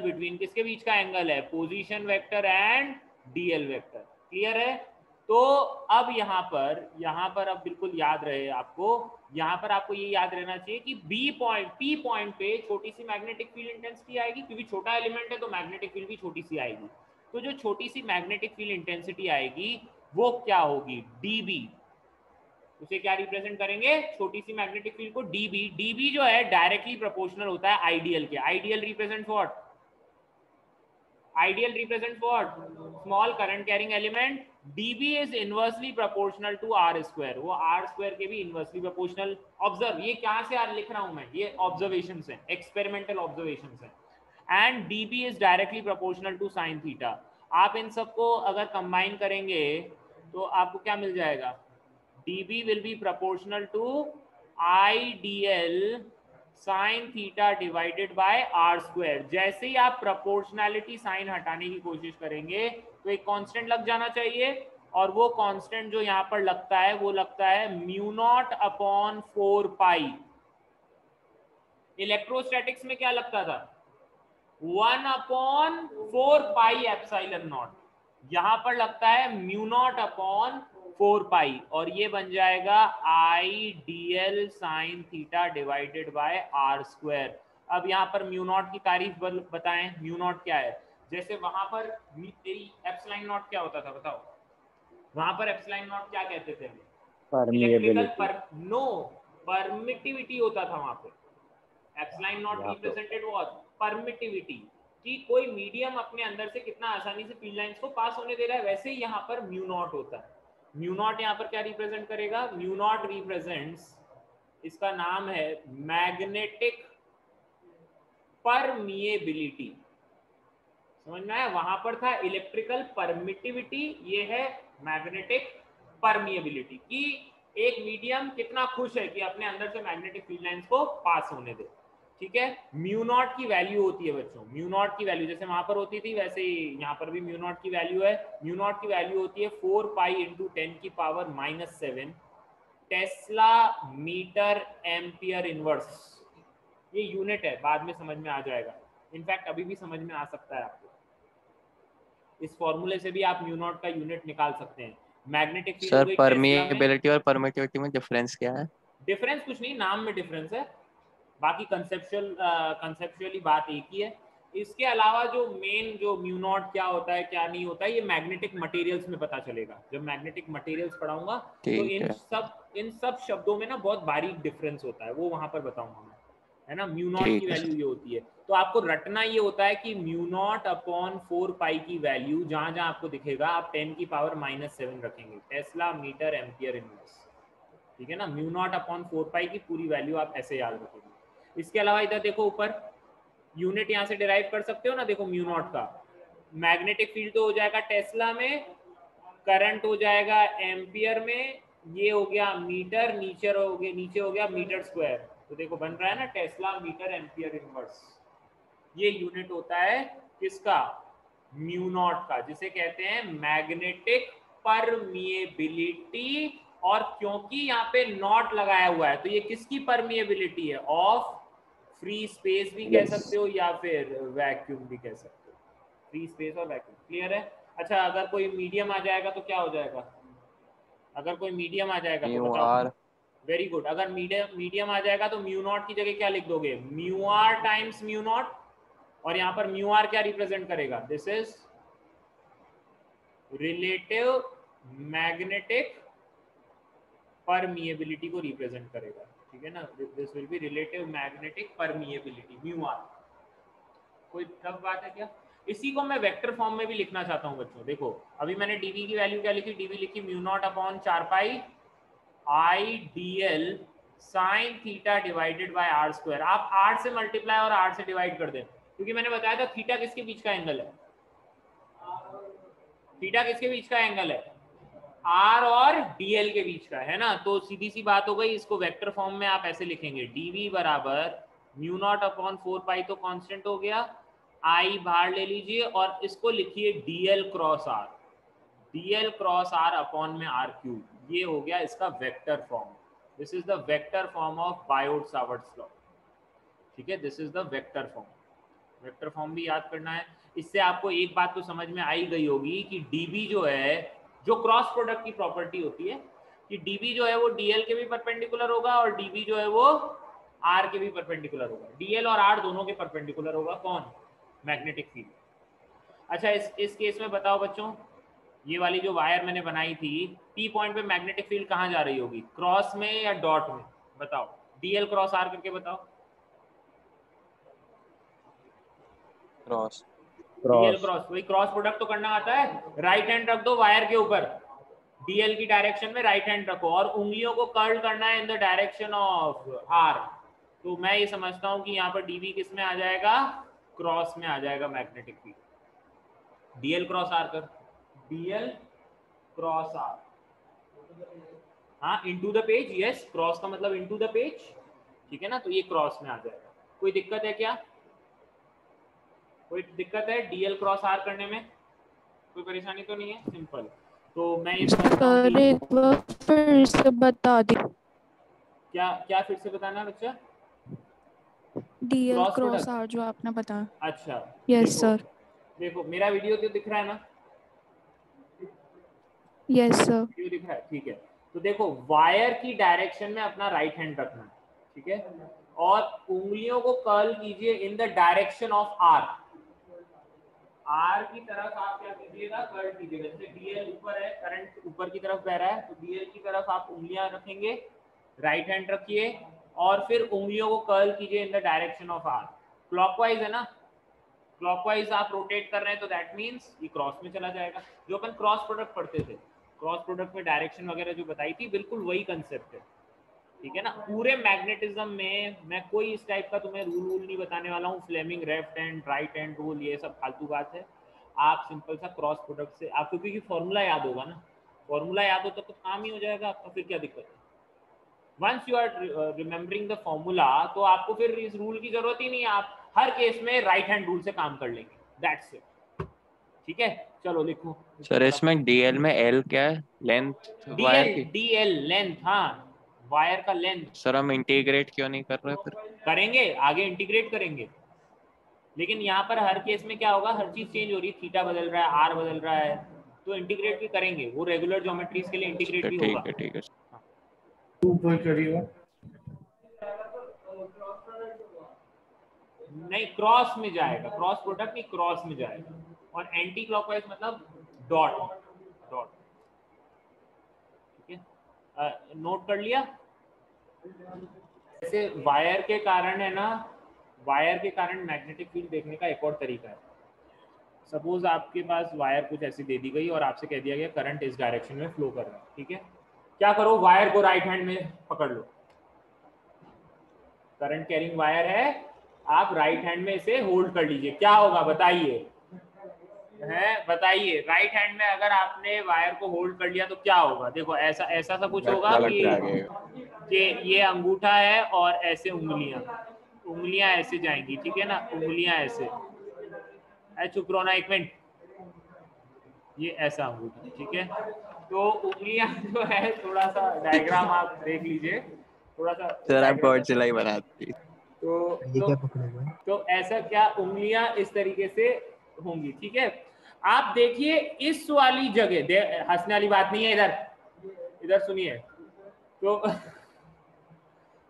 between किसके बीच का एंगल है? Position vector and DL vector. Clear है? तो अब यहाँ पर अब बिल्कुल याद रहे आपको, यहाँ पर आपको ये याद रहना चाहिए कि बी पॉइंट, पी पॉइंट पे छोटी सी मैग्नेटिक फील्ड इंटेंसिटी आएगी, क्योंकि छोटा एलिमेंट है तो मैग्नेटिक फील्ड भी छोटी सी आएगी। तो जो छोटी सी मैग्नेटिक फील्ड इंटेंसिटी आएगी वो क्या होगी? डीबी। उसे क्या रिप्रेजेंट करेंगे? छोटी सी मैग्नेटिक फील्ड को डीबी। डीबी जो है डायरेक्टली प्रोपोर्शनल होता है आइडियल के। Ideal represents what? Ideal represents what? Small current carrying element. dB is inversely proportional to r square. वो r square के भी inversely proportional. Observe, ये क्या से लिख रहा हूं मैं? ये observations हैं, experimental observations हैं. And dB is directly proportional to sin theta. आप इन सबको अगर combine करेंगे तो आपको क्या मिल जाएगा? dB will be proportional to ideal sine theta divided by R square. जैसे ही आप प्रोपोर्शनैलिटी साइन हटाने की कोशिश करेंगे तो एक कांस्टेंट लग जाना चाहिए, और वो कांस्टेंट जो यहाँ पर लगता है वो लगता है म्यू नॉट अपॉन 4 पाई। इलेक्ट्रोस्टैटिक्स में क्या लगता था? 1 अपॉन 4 पाई एप्सिलॉन नॉट। यहाँ पर लगता है म्यू नॉट अपॉन 4 पाई, और ये बन जाएगा I D L sine theta divided by R square. अब यहाँ पर म्यू नॉट की तारीफ बताएं, म्यू नॉट क्या है? जैसे वहां पर तेरी एप्सिलॉन नॉट क्या होता था बताओ? वहां पर एप्सिलॉन नॉट क्या कहते थे? नो, परमिटिविटी होता था वहां पे। Epsilon not represented what? Permittivity, कि कोई मीडियम अपने अंदर से कितना आसानी से फील्ड लाइंस को पास होने दे रहा है। वैसे ही यहाँ पर म्यू नॉट होता है। म्यू नॉट यहाँ पर क्या रिप्रेजेंट करेगा? म्यू नॉट रिप्रेजेंट्स, इसका नाम है मैग्नेटिक परमिएबिलिटी। समझ में आया? वहां पर था इलेक्ट्रिकल परमिटिविटी, ये है मैग्नेटिक परमिएबिलिटी, कि एक मीडियम कितना खुश है कि अपने अंदर से मैग्नेटिक फील्ड लाइंस को पास होने दे। ठीक है, म्यू नॉट की वैल्यू होती है बच्चों, म्यू नॉट की वैल्यू जैसे वहां पर होती थी वैसे ही यहाँ पर भी म्यू नॉट की वैल्यू है। म्यू नॉट की वैल्यू होती है 4 पाई इंटू 10 की power -7 tesla metre ampere inverse. ये यूनिट है, बाद में समझ में आ जाएगा, इनफैक्ट अभी भी समझ में आ सकता है आपको। इस फॉर्मूले से भी आप म्यू नॉट का यूनिट निकाल सकते हैं। मैग्नेटिक फील्ड सर परमिएबिलिटी और परमिटिविटी में डिफरेंस क्या है? डिफरेंस कुछ नहीं, नाम में डिफरेंस है, बाकी कंसेप्चुअली बात एक ही है। इसके अलावा जो मेन जो म्यू नॉट क्या होता है क्या नहीं होता है ये मैग्नेटिक मटेरियल्स में पता चलेगा। जब मैग्नेटिक मटेरियल्स पढ़ाऊंगा तो इन सब शब्दों में ना बहुत बारीक डिफरेंस होता है, वो वहां पर बताऊंगा मैं, है ना। म्यू नॉट की वैल्यू ये होती है, तो आपको रटना ये होता है कि म्यू नॉट अपॉन 4 पाई की वैल्यू जहां जहां आपको दिखेगा आप 10 की पावर -7 रखेंगे, टेस्ला मीटर एम्पियर इनवर्स, ठीक है ना। म्यू नॉट अपॉन 4 पाई की पूरी वैल्यू आप ऐसे याद रखेंगे। इसके अलावा इधर देखो ऊपर यूनिट यहाँ से डिराइव कर सकते हो ना, देखो म्यू नॉट का मैग्नेटिक फील्ड तो हो जाएगा टेस्ला में, करंट हो जाएगा एम्पियर में, ये हो गया मीटर, नीचे हो गया मीटर स्क्वायर। तो देखो बन रहा है ना टेस्ला मीटर एम्पियर इनवर्स, ये यूनिट होता है किसका, म्यू नॉट का, जिसे कहते हैं मैग्नेटिक परमिएबिलिटी। और क्योंकि यहाँ पे नॉट लगाया हुआ है तो ये किसकी परमिएबिलिटी है, ऑफ फ्री स्पेस भी कह सकते हो या फिर वैक्यूम भी कह सकते हो, फ्री स्पेस और वैक्यूम। क्लियर है? अच्छा अगर कोई मीडियम आ जाएगा तो क्या हो जाएगा, अगर कोई मीडियम आ जाएगा तो बताओ। वेरी गुड, अगर मीडियम आ जाएगा तो म्यू नॉट की जगह क्या लिख दोगे, mu R times mu naught, और यहाँ पर म्यू आर क्या रिप्रेजेंट करेगा, this is relative magnetic permeability को रिप्रेजेंट करेगा, ठीक है ना। This will be relative magnetic permeability mu R. कोई टफ बात है क्या? इसी को मैं वेक्टर फॉर्म में भी लिखना चाहता हूं बच्चों। देखो अभी मैंने डीवी की वैल्यू क्या लिखी, डीवी लिखी mu naught upon 4 pi I D L sine theta divided by R square. आप आर से मल्टीप्लाई और आर से डिवाइड कर दें, क्योंकि मैंने बताया था थीटा किसके बीच का एंगल है, थीटा किसके बीच का एंगल है, आर और डीएल के बीच का, है ना। तो सीधी सी बात हो गई, इसको वेक्टर फॉर्म में आप ऐसे लिखेंगे, डीवी बराबर म्यू नॉट अपॉन 4 पाई तो कांस्टेंट हो गया, आई बाहर ले लीजिए और इसको लिखिए DL cross R, DL cross R upon में आर क्यूब, ये हो गया इसका vector form. This is the vector form of Biot Savart's law, ठीक है। This is the vector form, vector form भी याद करना है। इससे आपको एक बात तो समझ में आई गई होगी कि डीबी जो है, जो क्रॉस प्रोडक्ट की प्रॉपर्टी होती है कि डीबी जो है वो डीएल के भी परपेंडिकुलर होगा और डीबी जो है वो आर के भी परपेंडिकुलर होगा, डीएल और आर दोनों के परपेंडिकुलर होगा, कौन, मैग्नेटिक फील्ड। अच्छा इस केस में बताओ बच्चों, ये वाली जो वायर मैंने बनाई थी, पी पॉइंट पे मैग्नेटिक फील्ड कहाँ जा रही होगी, क्रॉस में या डॉट में, बताओ, डीएल क्रॉस आर करके बताओ। क्रॉस, डीएल क्रॉस, वही क्रॉस प्रोडक्ट तो करना आता है, राइट हैंड रख दो वायर के ऊपर, डीएल की डायरेक्शन में राइट हैंड रखो और उंगलियों को कर्ल करना है in the direction of R. तो मैं ये समझता हूँ कि यहाँ पर डीवी किस में आ जाएगा, क्रॉस में आ जाएगा magnetic field, DL cross R कर, डीएल क्रॉस आर, हाँ into the page, yes, cross का मतलब इनटू द पेज, ठीक है ना। तो ये क्रॉस में आ जाएगा। कोई दिक्कत है क्या, कोई दिक्कत है डीएल क्रॉस आर करने में, कोई परेशानी तो नहीं है, सिंपल। तो मैं ये समझता हूं कि एक बार फिर से बता दी, क्या क्या फिर से बताना है बच्चा, डीएल क्रॉस आर जो आपने बताया। अच्छा यस सर, देखो मेरा वीडियो तो दिख रहा है ना, यस सर, वीडियो दिख रहा है, ठीक है। तो देखो वायर की डायरेक्शन में अपना राइट हैंड रखना है, ठीक है, और उंगलियों को कर्ल कीजिए in the direction of R, R की तरफ आप क्या कीजिएगा, कर्ल कीजिएगा। जैसे डीएल ऊपर है, करंट ऊपर की तरफ बह रहा है, तो डीएल की तरफ आप उंगलियां रखेंगे, राइट हैंड रखिए और फिर उंगलियों को कर्ल कीजिए in the direction of R, clockwise है ना, क्लॉकवाइज आप रोटेट कर रहे हैं तो दैट मींस ये क्रॉस में चला जाएगा। जो अपन क्रॉस प्रोडक्ट पढ़ते थे, क्रॉस प्रोडक्ट में डायरेक्शन वगैरह जो बताई थी, बिल्कुल वही कंसेप्ट है, ठीक है ना। पूरे मैग्नेटिज्म में मैं कोई इस टाइप का तुम्हें रूल नहीं बताने वाला हूँ, Fleming left hand right hand rule, ये सब फालतू बात है। आप सिंपल सा क्रॉस प्रोडक्ट से आपको, क्योंकि फॉर्मूला याद होगा ना, फॉर्मूला याद हो तो काम ही हो जाएगा आपका, फिर क्या दिक्कत है। Once you are remembering the formula तो आपको फिर इस रूल की जरूरत ही नहीं है, आप हर केस में राइट हैंड रूल से काम कर लेंगे, दैट्स इट, ठीक है। चलो लिखो सर इसमें डीएल में एल क्या है, लेंथ वायर की, डीएल लेंथ, हाँ वायर का लेंथ। सर हम इंटीग्रेट क्यों नहीं कर रहे, फिर करेंगे आगे, इंटीग्रेट करेंगे, लेकिन यहाँ पर हर केस में क्या होगा, हर चीज चेंज हो रही है, थीटा बदल रहा है, आर बदल रहा है, तो इंटीग्रेट भी करेंगे, वो रेगुलर ज्योमेट्रीज के लिए इंटीग्रेट भी होगा। ठीक है। ऊपर करिएगा। नहीं, क्रॉस में जाएगा, क्रॉस प्रोडक्ट नहीं, क्रॉस में जाएगा। और एंटी क्लॉकवाइज मतलब डॉट डॉट। ठीक है, नोट कर लिया। जैसे वायर के कारण है ना, वायर के कारण मैग्नेटिक फील्ड देखने का एक और तरीका है। सपोज आपके पास वायर कुछ ऐसी दे दी गई और आपसे कह दिया गया करंट इस डायरेक्शन में फ्लो कर रहा है। ठीक है, क्या करो, वायर को राइट हैंड में पकड़ लो। करंट कैरिंग वायर है, आप राइट हैंड में इसे होल्ड कर लीजिए, क्या होगा बताइए, है बताइए। राइट हैंड में अगर आपने वायर को होल्ड कर लिया तो क्या होगा, देखो ऐसा ऐसा सा कुछ होगा कि ये अंगूठा है और ऐसे उंगलियां ऐसे जाएंगी, ठीक है ना, उंगलियां ऐसे, चुप रहो ना एक मिनट, ये ऐसा अंगूठा, ठीक है। तो उंगलियां जो है, थोड़ा सा डायग्राम आप देख लीजिए, थोड़ा सा सर आप गॉडजिला ही बना दी। तो ऐसा क्या, उंगलियां इस तरीके से होंगी, ठीक है। आप देखिए इस वाली जगह, हंसने वाली बात नहीं है, इधर सुनिए।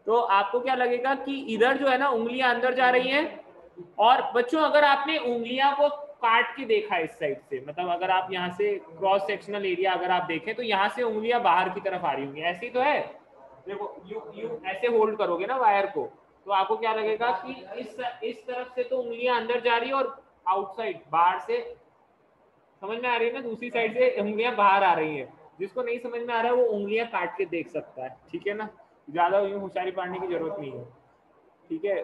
तो आपको क्या लगेगा कि इधर जो है ना उंगलियां अंदर जा रही हैं, और बच्चों अगर आपने उंगलियां को काट के देखा इस साइड से, मतलब अगर आप यहाँ से क्रॉस सेक्शनल एरिया अगर आप देखें तो यहाँ से उंगलियां बाहर की तरफ आ रही होंगी, ऐसी तो है। देखो यू ऐसे होल्ड करोगे ना वायर को, तो आपको क्या लगेगा कि इस तरफ से तो उंगलियां अंदर जा रही है और आउटसाइड बाहर से, समझ में आ रही है ना, दूसरी साइड से उंगलियां बाहर आ रही है। जिसको नहीं समझ में आ रहा है वो उंगलियां काट के देख सकता है, ठीक है ना, ज्यादा यूं होशियारी पढ़ने की जरूरत नहीं है, ठीक है।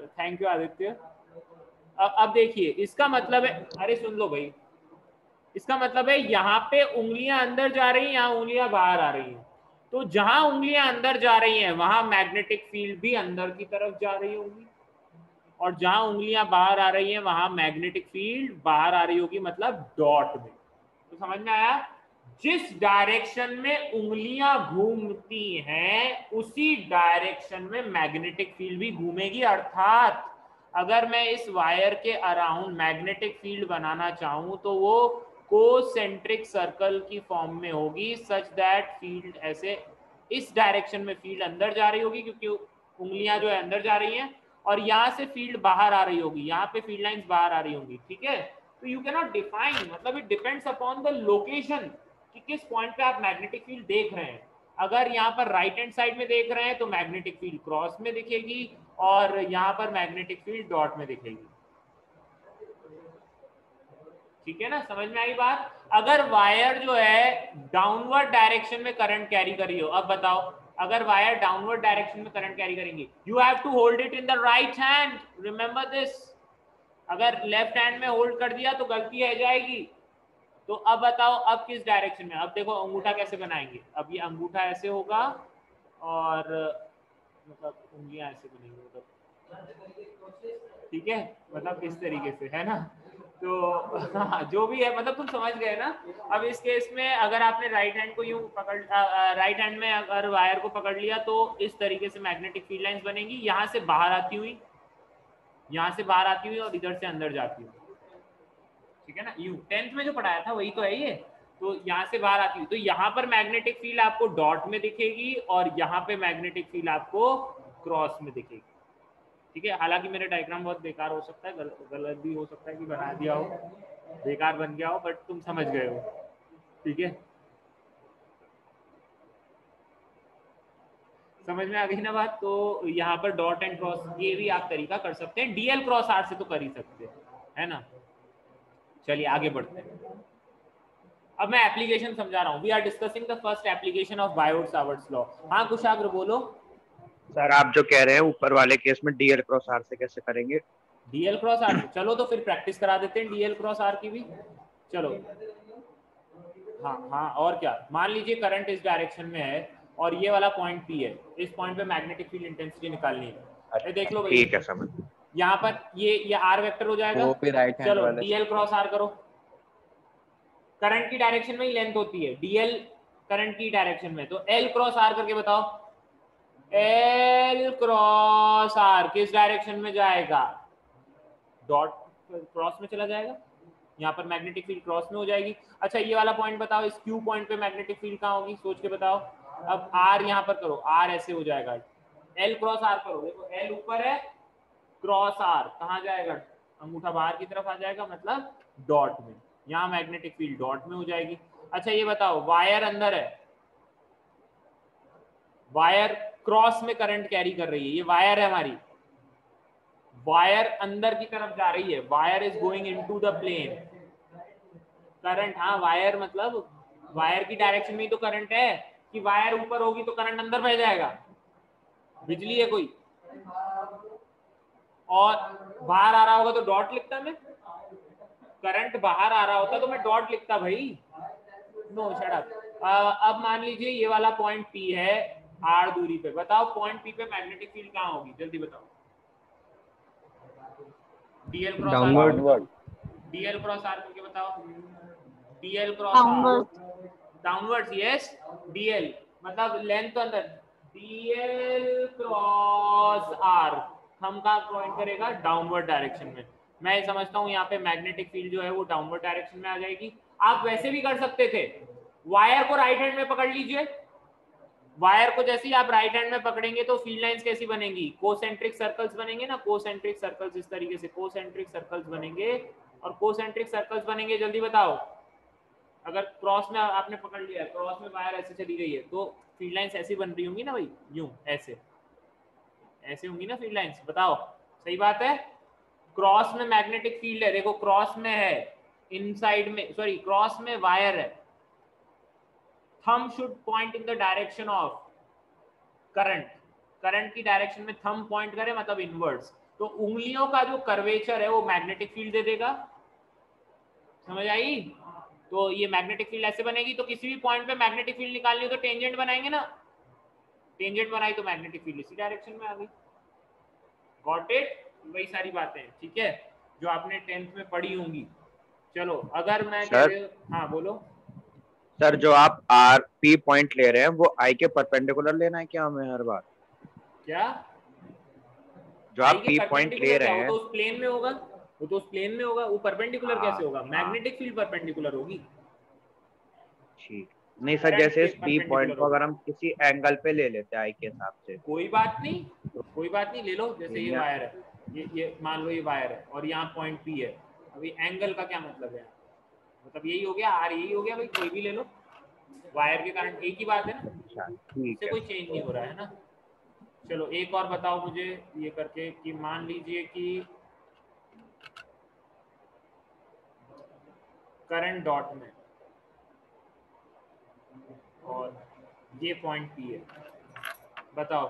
Thank you Aditya. अब देखिए इसका मतलब है, अरे सुन लो भाई, इसका मतलब है यहाँ पे उंगलियां अंदर जा रही हैं, यहाँ उंगलियां बाहर आ रही हैं। तो जहां उंगलियां अंदर जा रही हैं वहां मैग्नेटिक फील्ड भी अंदर की तरफ जा रही होगी, और जहां उंगलियां बाहर आ रही हैं वहां मैग्नेटिक फील्ड बाहर आ रही होगी, मतलब डॉट में। तो समझ में आया, जिस डायरेक्शन में उंगलियां घूमती हैं उसी डायरेक्शन में मैग्नेटिक फील्ड भी घूमेगी। अर्थात अगर मैं इस वायर के अराउंड मैग्नेटिक फील्ड बनाना चाहूं तो वो कोसेंट्रिक सर्कल की फॉर्म में होगी, सच दैट फील्ड ऐसे इस डायरेक्शन में फील्ड अंदर जा रही होगी क्योंकि उंगलियां जो है अंदर जा रही हैं, और यहाँ से फील्ड बाहर आ रही होगी, यहाँ पे फील्ड लाइंस बाहर आ रही होंगी, ठीक है। तो यू कैन नॉट डिफाइन, मतलब it depends upon the location कि किस पॉइंट पे आप मैग्नेटिक फील्ड देख रहे हैं। अगर यहाँ पर राइट हैंड साइड में देख रहे हैं तो मैग्नेटिक फील्ड क्रॉस में दिखेगी, और यहाँ पर मैग्नेटिक फील्ड डॉट में दिखेगी, ठीक है ना, समझ में आई बात। अगर वायर जो है डाउनवर्ड डायरेक्शन में करंट कैरी कर रही हो, अब बताओ अगर वायर डाउनवर्ड डायरेक्शन में करंट कैरी करेंगी, you have to hold it in the right hand, remember this. अगर लेफ्ट हैंड में होल्ड कर दिया तो गलती रह जाएगी। तो अब बताओ अब किस डायरेक्शन में, अब देखो अंगूठा कैसे बनाएंगे, अब ये अंगूठा ऐसे होगा और मतलब उंगलियां ऐसे बनेंगी, मतलब ठीक है, मतलब इस तरीके से, है ना। तो हाँ, जो भी है, मतलब तुम समझ गए ना। अब इस केस में अगर आपने राइट हैंड को यूं पकड़, राइट हैंड में अगर वायर को पकड़ लिया तो इस तरीके से मैग्नेटिक फील्ड लाइंस बनेंगी, यहाँ से बाहर आती हुई, यहाँ से बाहर आती हुई और इधर से अंदर जाती हुई, ठीक है ना। यू 10th में जो पढ़ाया था वही तो है ये। तो यहाँ से बाहर आती हुई, तो यहाँ पर मैग्नेटिक फील्ड आपको डॉट में दिखेगी और यहाँ पे मैग्नेटिक फील्ड आपको क्रॉस में दिखेगी, ठीक है। हालांकि मेरा डायग्राम बहुत बेकार हो सकता है, गलत भी हो सकता है कि बना दिया हो, बेकार बन गया हो, बट तुम समझ गए हो, ठीक है। समझ में आ गई ना बात। तो यहाँ पर डॉट एंड क्रॉस ये भी आप तरीका कर सकते हैं, डीएल क्रॉस आर से तो कर ही सकते हैं, है ना। चलिए आगे बढ़ते हैं। अब मैं एप्लीकेशन समझा रहा हूँ। We are discussing the first application of Biot Savart's law. हाँ कुशाग्र बोलो। सर आप जो कह रहे हैं ऊपर वाले केस में डीएल क्रॉस आर से कैसे करेंगे? डीएल क्रॉस आर, चलो तो फिर प्रैक्टिस करा देते हैं डीएल क्रॉस आर की भी, चलो। हाँ हाँ, और क्या, मान लीजिए करंट इस डायरेक्शन में है और ये वाला पॉइंट पी है, इस पॉइंट पे मैग्नेटिक फील्ड इंटेंसिटी निकालनी है। ये देख लो भाई, ठीक है समझ। यहाँ पर ये आर वेक्टर हो जाएगा, वो भी राइट हैंड चलो वाला। डीएल क्रॉस आर करो। करंट की डायरेक्शन में ही लेंथ होती है, डीएल करंट की डायरेक्शन में, तो एल क्रॉस आर करके बताओ। एल क्रॉस आर किस डायरेक्शन में जाएगा, डॉट क्रॉस में चला जाएगा, यहाँ पर मैग्नेटिक फील्ड क्रॉस में हो जाएगी। अच्छा ये वाला पॉइंट बताओ, इस क्यू पॉइंट पे मैग्नेटिक फील्ड कहाँ होगी, सोच के बताओ। अब आर यहाँ पर करो, आर ऐसे हो जाएगा, एल क्रॉस आर करो, देखो एल ऊपर है, क्रॉस आर कहाँ जाएगा, अंगूठा बाहर की तरफ आ जाएगा, मतलब डॉट में, यहाँ मैग्नेटिक फील्ड डॉट में हो जाएगी। अच्छा ये बताओ, वायर अंदर है, वायर क्रॉस में करंट कैरी कर रही है, ये वायर है हमारी, वायर अंदर की तरफ जा रही है, wire is going into the plane, current, हाँ वायर मतलब वायर की डायरेक्शन में ही तो करंट है, कि वायर ऊपर होगी तो करंट अंदर बह जाएगा, बिजली है कोई, और बाहर आ रहा होगा तो डॉट लिखता मैं, करंट बाहर आ रहा होता तो मैं डॉट लिखता भाई, नो शट अप। अब मान लीजिए ये वाला पॉइंट पी है आर दूरी पे, बताओ पॉइंट पी पे मैग्नेटिक फील्ड कहाँ होगी, जल्दी बताओ। DL cross downward. DL cross R करके बताओ, DL cross R downwards, yes, DL मतलब लेंथ तो अंदर, डीएल क्रॉस आर थंब का पॉइंट करेगा डाउनवर्ड डायरेक्शन में। मैं समझता हूँ यहाँ पे मैग्नेटिक फील्ड जो है वो डाउनवर्ड डायरेक्शन में आ जाएगी। आप वैसे भी कर सकते थे, वायर को राइट हैंड में पकड़ लीजिए, वायर को जैसे ही आप राइट हैंड में पकड़ेंगे तो फील्ड लाइंस कैसी बनेंगी, कोसेंट्रिक सर्कल्स बनेंगे ना, कोसेंट्रिक सर्कल्स इस तरीके से कोसेंट्रिक सर्कल्स बनेंगे, और कोसेंट्रिक सर्कल्स बनेंगे, जल्दी बताओ, अगर क्रॉस में आपने पकड़ लिया, क्रॉस में वायर ऐसे चली गई है तो फील्ड लाइंस ऐसी बन रही होंगी ना भाई, यूं ऐसे ऐसे होंगी ना फील्ड लाइंस, बताओ सही बात है। क्रॉस में मैग्नेटिक फील्ड है, देखो क्रॉस में है, इनसाइड में सॉरी क्रॉस में वायर है, thumb should point in the direction of current, current की डायरेक्शन में थंब पॉइंट करे मतलब इनवर्ड्स, तो उंगलियों का जो कर्वेचर है वो मैग्नेटिक फील्ड दे देगा, समझ आई। तो ये मैग्नेटिक फील्ड ऐसे बनेगी, तो किसी भी पॉइंट पे मैग्नेटिक फील्ड निकालनी हो तो टेंजेंट बनाएंगे ना, टेंजेंट बनाई तो मैग्नेटिक फील्ड इसी डायरेक्शन में आ गई, गॉट इट, वही सारी बातें, ठीक है, जो आपने 10th में पढ़ी होंगी। चलो अगर मैं हाँ बोलो सर, जो आप आर पी पॉइंट ले रहे हैं वो आई के परपेंडिकुलर लेना है क्या हमें हर बार, क्या, जो आप पी पॉइंट ले रहे हैं वो तो उस प्लेन में होगा, वो तो उस प्लेन में होगा, वो परपेंडिकुलर कैसे होगा, मैग्नेटिक फील्ड परपेंडिकुलर होगी। ठीक, नहीं सर, जैसे इस बी पॉइंट को अगर हम किसी एंगल पे ले लेते हैं आई के हिसाब से, कोई बात नहीं, कोई बात नहीं, ले लो, जैसे ये वायर है, ये मान लो ये वायर है और यहाँ पॉइंट पी है, अभी एंगल का क्या मतलब है, मतलब यही हो गया, आर यही हो गया भाई, कोई भी ले लो, वायर के कारण एक ही बात है ना, इससे कोई चेंज नहीं हो रहा है ना। चलो एक और बताओ मुझे ये करके कि मान लीजिए कि करंट डॉट में और ये पॉइंट पी है, बताओ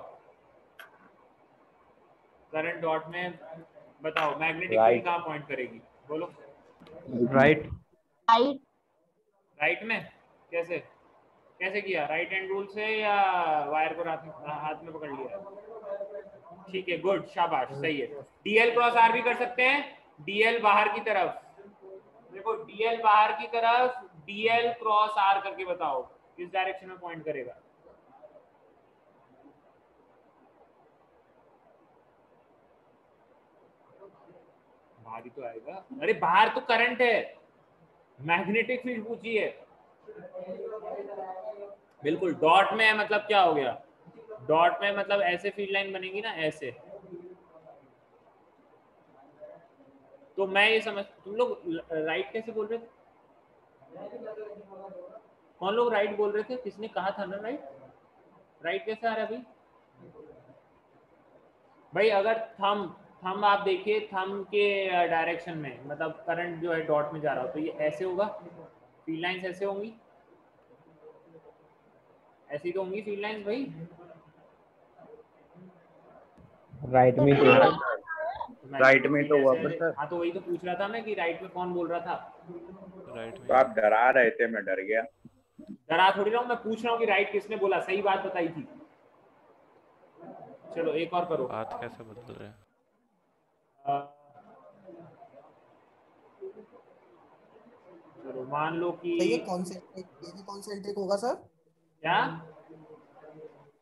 करंट डॉट में, बताओ मैग्नेटिक फील्ड कहाँ पॉइंट करेगी, बोलो। राइट राइट में, कैसे कैसे किया, राइट हैंड रूल से या वायर को हाथ में पकड़ लिया, ठीक है, गुड, शाबाश, सही है। डीएल क्रॉस आर भी कर सकते हैं, डीएल बाहर की तरफ, देखो डीएल बाहर की तरफ, डीएल क्रॉस आर करके बताओ किस डायरेक्शन में पॉइंट करेगा, बाहर ही तो आएगा, अरे बाहर तो करंट है, मैग्नेटिक फील्ड पूछी है, बिल्कुल डॉट में है, मतलब क्या हो गया, डॉट में मतलब ऐसे फील्ड लाइन बनेगी ना ऐसे, तो मैं ये समझ, तुम लोग राइट कैसे बोल रहे थे, कौन लोग राइट बोल रहे थे, किसने कहा था ना राइट, राइट कैसे आ रहा है भाई, भाई अगर थंब आप देखिए, थंब के डायरेक्शन में मतलब करंट जो है डॉट में जा रहा हो तो ये ऐसे होगा, फील्ड लाइंस ऐसे होंगी, ऐसी तो होंगी फील्ड लाइंस भाई, राइट में तो हुआ सर। हाँ तो वही तो पूछ रहा था मैं कि राइट में कौन बोल रहा था, राइट में तो आप डरा रहे थे, मैं डर गया, डरा थोड़ी रहा हूँ, मैं पूछ रहा हूँ कि राइट किसने बोला, सही बात बताई थी। चलो एक और करो, बात कैसे बदल रहे हैं, चलो मान लो कि तो ये भी कॉन्सेंट्रिक होगा सर, क्या,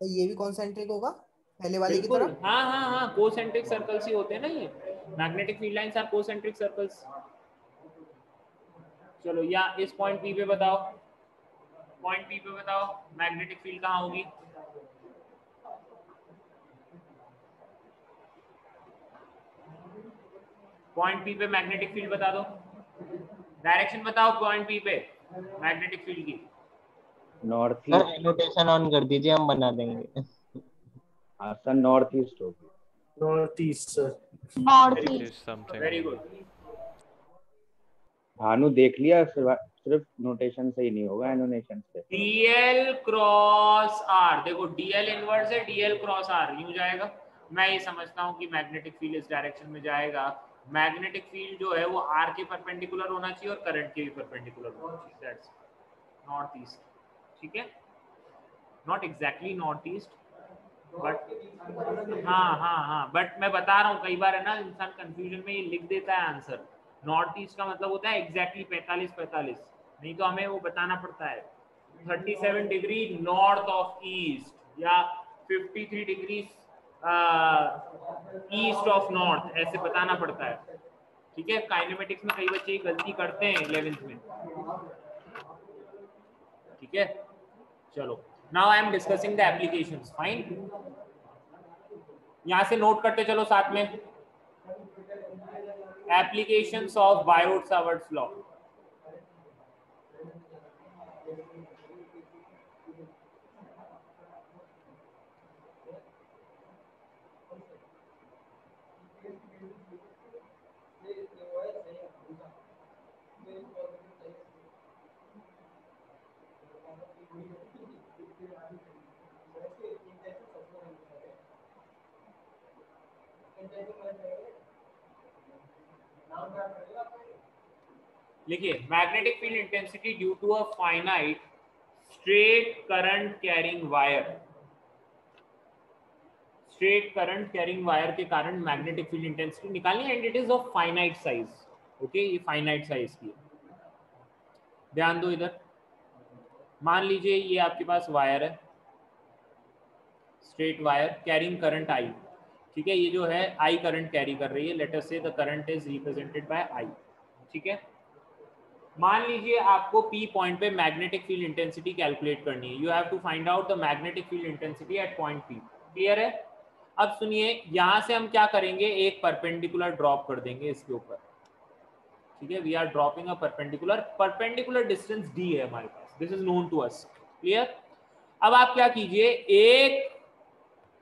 तो ये भी कॉन्सेंट्रिक होगा पहले वाले की बिल्कुल, तरह, हाँ हाँ हाँ, कोसेंट्रिक सर्कल्स ही होते हैं ना ये, magnetic field lines are concentric circles. चलो या इस पॉइंट पी पे बताओ, पॉइंट पी पे बताओ मैग्नेटिक फील्ड कहाँ होगी? पॉइंट पी पे मैग्नेटिक फील्ड बता दो, डायरेक्शन बताओ पॉइंट पी पे मैग्नेटिक फील्ड की। North sir east. Annotation on कर दीजिए, हम बना देंगे। हाँ सर, नॉर्थ ईस्ट होगी। North east sir. It is something. Very good. Bhanu देख लिया, सिर्फ नोटेशन से ही नहीं होगा, एनोटेशन से। डीएल क्रॉस आर, देखो डीएल इनवर्स है, डीएल क्रॉस आर यूं जाएगा। मैं ये समझता हूँ कि मैग्नेटिक फील्ड इस डायरेक्शन में जाएगा। मैग्नेटिक फील्ड जो है वो आर के परपेंडिकुलर होना चाहिए और करंट के भी परपेंडिकुलर होना चाहिए। दैट्स नॉर्थ ईस्ट, ठीक है, not exactly north east but हाँ, बट मैं बता रहा हूँ कई बार है ना इंसान कंफ्यूजन में ये लिख देता है आंसर। नॉर्थ ईस्ट का मतलब होता है एग्जैक्टली 45, नहीं तो हमें वो बताना पड़ता है 37 डिग्री नॉर्थ ऑफ ईस्ट या 53 डिग्री ईस्ट ऑफ नॉर्थ, ऐसे बताना पड़ता है, ठीक है। काइनेमेटिक्स में कई बच्चे ये गलती करते हैं 11th में, ठीक है। चलो now I am discussing the applications, fine. यहां से नोट करते चलो साथ में, एप्लीकेशंस ऑफ बायोट-सावर्ट्स लॉ। लिखिए magnetic field intensity due to a finite straight current carrying wire, straight current carrying wire के कारण मैग्नेटिक फील्ड इंटेंसिटी निकालनी है and it is of finite size. Okay, ये फाइनाइट साइज की, ध्यान दो इधर। मान लीजिए ये आपके पास वायर है, straight wire carrying current I, ठीक है, ये जो है आई करंट कैरी कर रही है, let us say the current is represented by I, ठीक है। मान लीजिए आपको P पॉइंट पे मैग्नेटिक फील्ड इंटेंसिटी कैलकुलेट करनी है, you have to find out the magnetic field intensity at point P, clear है। अब सुनिए यहां से हम क्या करेंगे, एक परपेंडिकुलर ड्रॉप कर देंगे इसके ऊपर, ठीक है, we are dropping a perpendicular distance d है हमारे पास, this is known to us, clear. अब आप क्या कीजिए, एक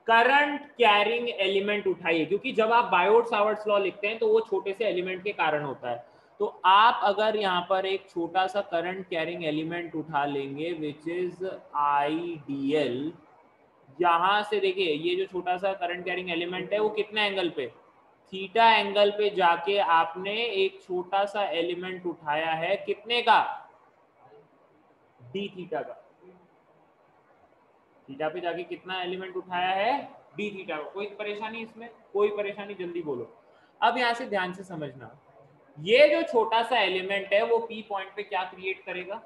करंट कैरिंग एलिमेंट उठाइए, क्योंकि जब आप बायोट-सावर्ट्स लॉ लिखते हैं तो वो छोटे से एलिमेंट के कारण होता है, तो आप अगर यहाँ पर एक छोटा सा करंट कैरिंग एलिमेंट उठा लेंगे विच इज IDL, यहां से देखिए ये जो छोटा सा करंट कैरिंग एलिमेंट है वो कितने एंगल पे, थीटा एंगल पे जाके आपने एक छोटा सा एलिमेंट उठाया है, कितने का, d थीटा का, थीटा पे जाके कितना एलिमेंट उठाया है, d थीटा का। कोई परेशानी इसमें, कोई परेशानी, जल्दी बोलो। अब यहां से ध्यान से समझना, ये जो छोटा सा एलिमेंट है वो P पॉइंट पे क्या क्रिएट करेगा,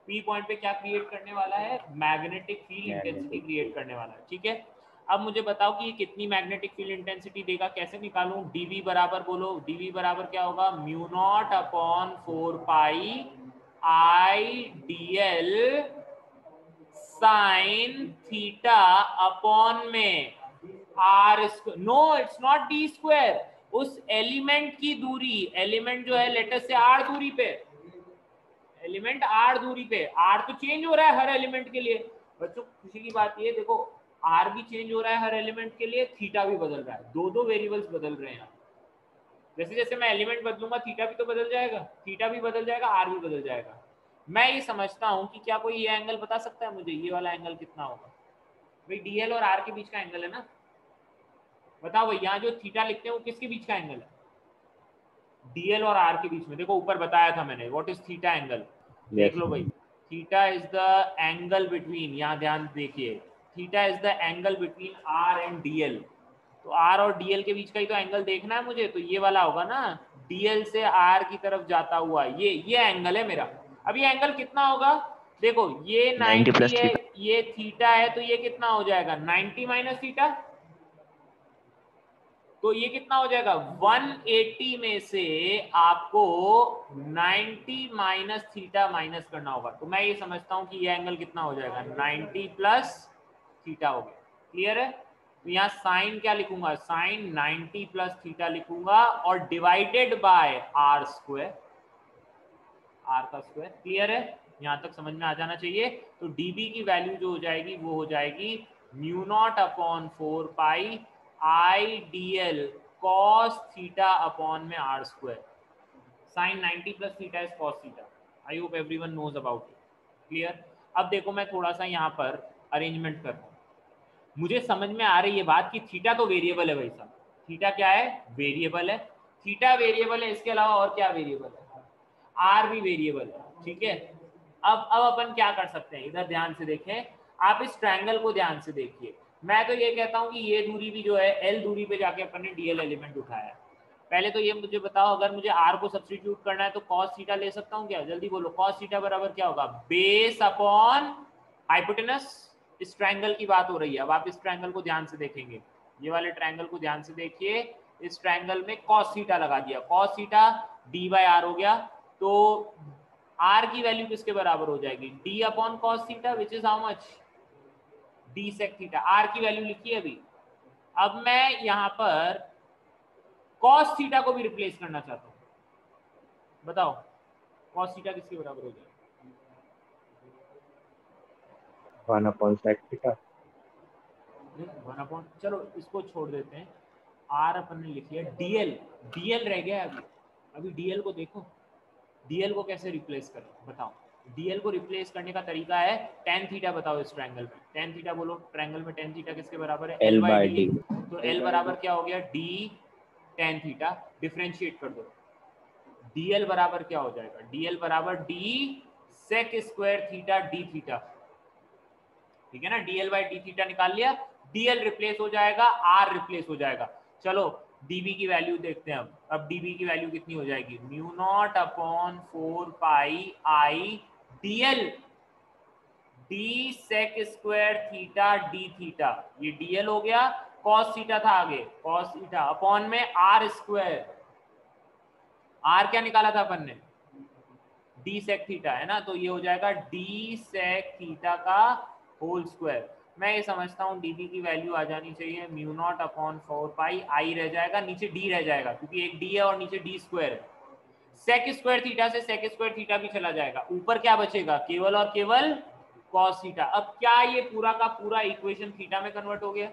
P पॉइंट पे क्या क्रिएट करने वाला है, मैग्नेटिक फील्ड इंटेंसिटी क्रिएट करने वाला है, ठीक है। अब मुझे बताओ कि ये कितनी मैग्नेटिक फील्ड इंटेंसिटी देगा, कैसे निकालूं, dV बराबर बोलो, dV बराबर क्या होगा, mu naught upon 4 pi IDL sine theta upon में R square, no it's not D square, उस एलिमेंट की दूरी, एलिमेंट जो है लेटर से R दूरी पे, एलिमेंट R दूरी पे, R तो चेंज हो रहा है हर एलिमेंट के लिए बच्चों, खुशी की बात ये देखो R भी चेंज हो रहा है हर एलिमेंट के लिए, थीटा भी बदल रहा है, दो वेरिएबल्स बदल रहे हैं। जैसे जैसे मैं एलिमेंट बदलूंगा थीटा भी तो बदल जाएगा, थीटा भी बदल जाएगा, R भी बदल जाएगा। मैं ये समझता हूँ कि क्या कोई ये एंगल बता सकता है मुझे, ये वाला एंगल कितना होगा, भाई DL और R के बीच का एंगल है ना, बताओ भाई, यहाँ जो थीटा लिखते हैं वो किसके बीच का एंगल है, DL और R के बीच में। देखो ऊपर बताया था मैंने, व्हाट इज थीटा एंगल, देख लो भाई, theta is the angle between, यहाँ ध्यान देखिए, theta is the angle between R and DL, तो R और DL के बीच का ही तो एंगल देखना है मुझे, तो ये वाला होगा ना, DL से R की तरफ जाता हुआ ये एंगल है मेरा। अब ये एंगल कितना होगा, देखो ये 90 है, ये थीटा है, तो ये कितना हो जाएगा 90 माइनस थीटा, तो ये कितना हो जाएगा 180 में से आपको 90 माइनस थीटा माइनस करना होगा। तो मैं ये समझता हूं कि ये एंगल कितना हो जाएगा 90 प्लस थीटा हो गया। क्लियर है? तो यहाँ साइन क्या लिखूंगा, साइन 90 प्लस थीटा लिखूंगा और divided by R square, R का स्क्वायर। क्लियर है? यहाँ तक समझ में आ जाना चाहिए। तो dB की वैल्यू जो हो जाएगी वो हो जाएगी mu naught upon 4 pi I dl cos theta upon में R square. Sine 90 plus theta is cos theta. I hope everyone knows about it. Clear? अब देखो मैं थोड़ा सा यहाँ पर अरेंजमेंट करता हूँ। मुझे समझ में आ रही है बात कि थीटा तो वेरिएबल है भाई साहब। थीटा क्या है? वेरिएबल है। थीटा वेरिएबल है, इसके अलावा और क्या वेरिएबल है? आर भी वेरिएबल है। ठीक है, अब अपन क्या कर सकते हैं, इधर ध्यान से देखें, आप इस ट्रायंगल को ध्यान से देखिए। मैं तो ये कहता हूं कि ये दूरी भी जो है एल दूरी पे जाके अपन ने डीएल एलिमेंट उठाया। पहले तो ये मुझे बताओ, अगर मुझे आर को सब्स्टिट्यूट करना है तो कॉस थीटा ले सकता हूं क्या? जल्दी बोलो, कॉस थीटा बराबर क्या होगा? Base upon hypotenuse. इस ट्रायंगल की बात हो रही है। अब आप इस ट्रायंगल को ध्यान से देखेंगे, ये वाले ट्रायंगल को ध्यान से देखिए। इस ट्रायंगल में कॉस थीटा लगा दिया, cos theta D by R हो गया। तो आर की वैल्यू किसके बराबर हो जाएगी? D upon cos theta, which is how much? D sec theta. R की वैल्यू लिखी है अभी। अब मैं यहां पर कॉस थीटा को भी रिप्लेस करना चाहता हूं। बताओ कॉस थीटा किसके बराबर हो जाएगा? 1 अपॉन सेक थीटा। 1 अपॉन, चलो इसको छोड़ देते हैं। आर अपन ने लिख लिया, डीएल, डीएल रह गया अभी डीएल को देखो, डीएल को कैसे रिप्लेस करें बताओ। डीएल को रिप्लेस करने का तरीका है tan थीटा। बताओ इस ट्रायंगल में tan थीटा बोलो, ट्रायंगल में tan थीटा किसके बराबर है? L by D। तो L बराबर क्या हो गया? D tan theta. डिफरेंशिएट कर दो, DL बराबर क्या हो जाएगा? DL बराबर D sec square theta D theta. ठीक है ना, DL बाय D थीटा निकाल लिया, DL रिप्लेस हो जाएगा, R रिप्लेस हो जाएगा। चलो dB की वैल्यू देखते हैं। अब dB की वैल्यू कितनी हो जाएगी? Mu naught upon 4 pi I dl d sec square theta d theta. ये dl हो गया, cos थीटा था आगे, cos थीटा अपॉन में r स्क्वायर। r क्या निकाला था अपन ने? d sec थीटा, है ना। तो ये हो जाएगा d sec थीटा का होल स्क्वायर। मैं ये समझता हूँ dB की वैल्यू आ जानी चाहिए म्यू नॉट अपॉन 4 पाई आई रह जाएगा, नीचे d रह जाएगा क्योंकि एक d है और नीचे d स्क्वायर है। सेक स्क्वायर थीटा से सेक स्क्वायर थीटा भी चला जाएगा, ऊपर क्या बचेगा? केवल और केवल कॉस थीटा। अब क्या ये पूरा का पूरा इक्वेशन थीटा में कन्वर्ट हो गया?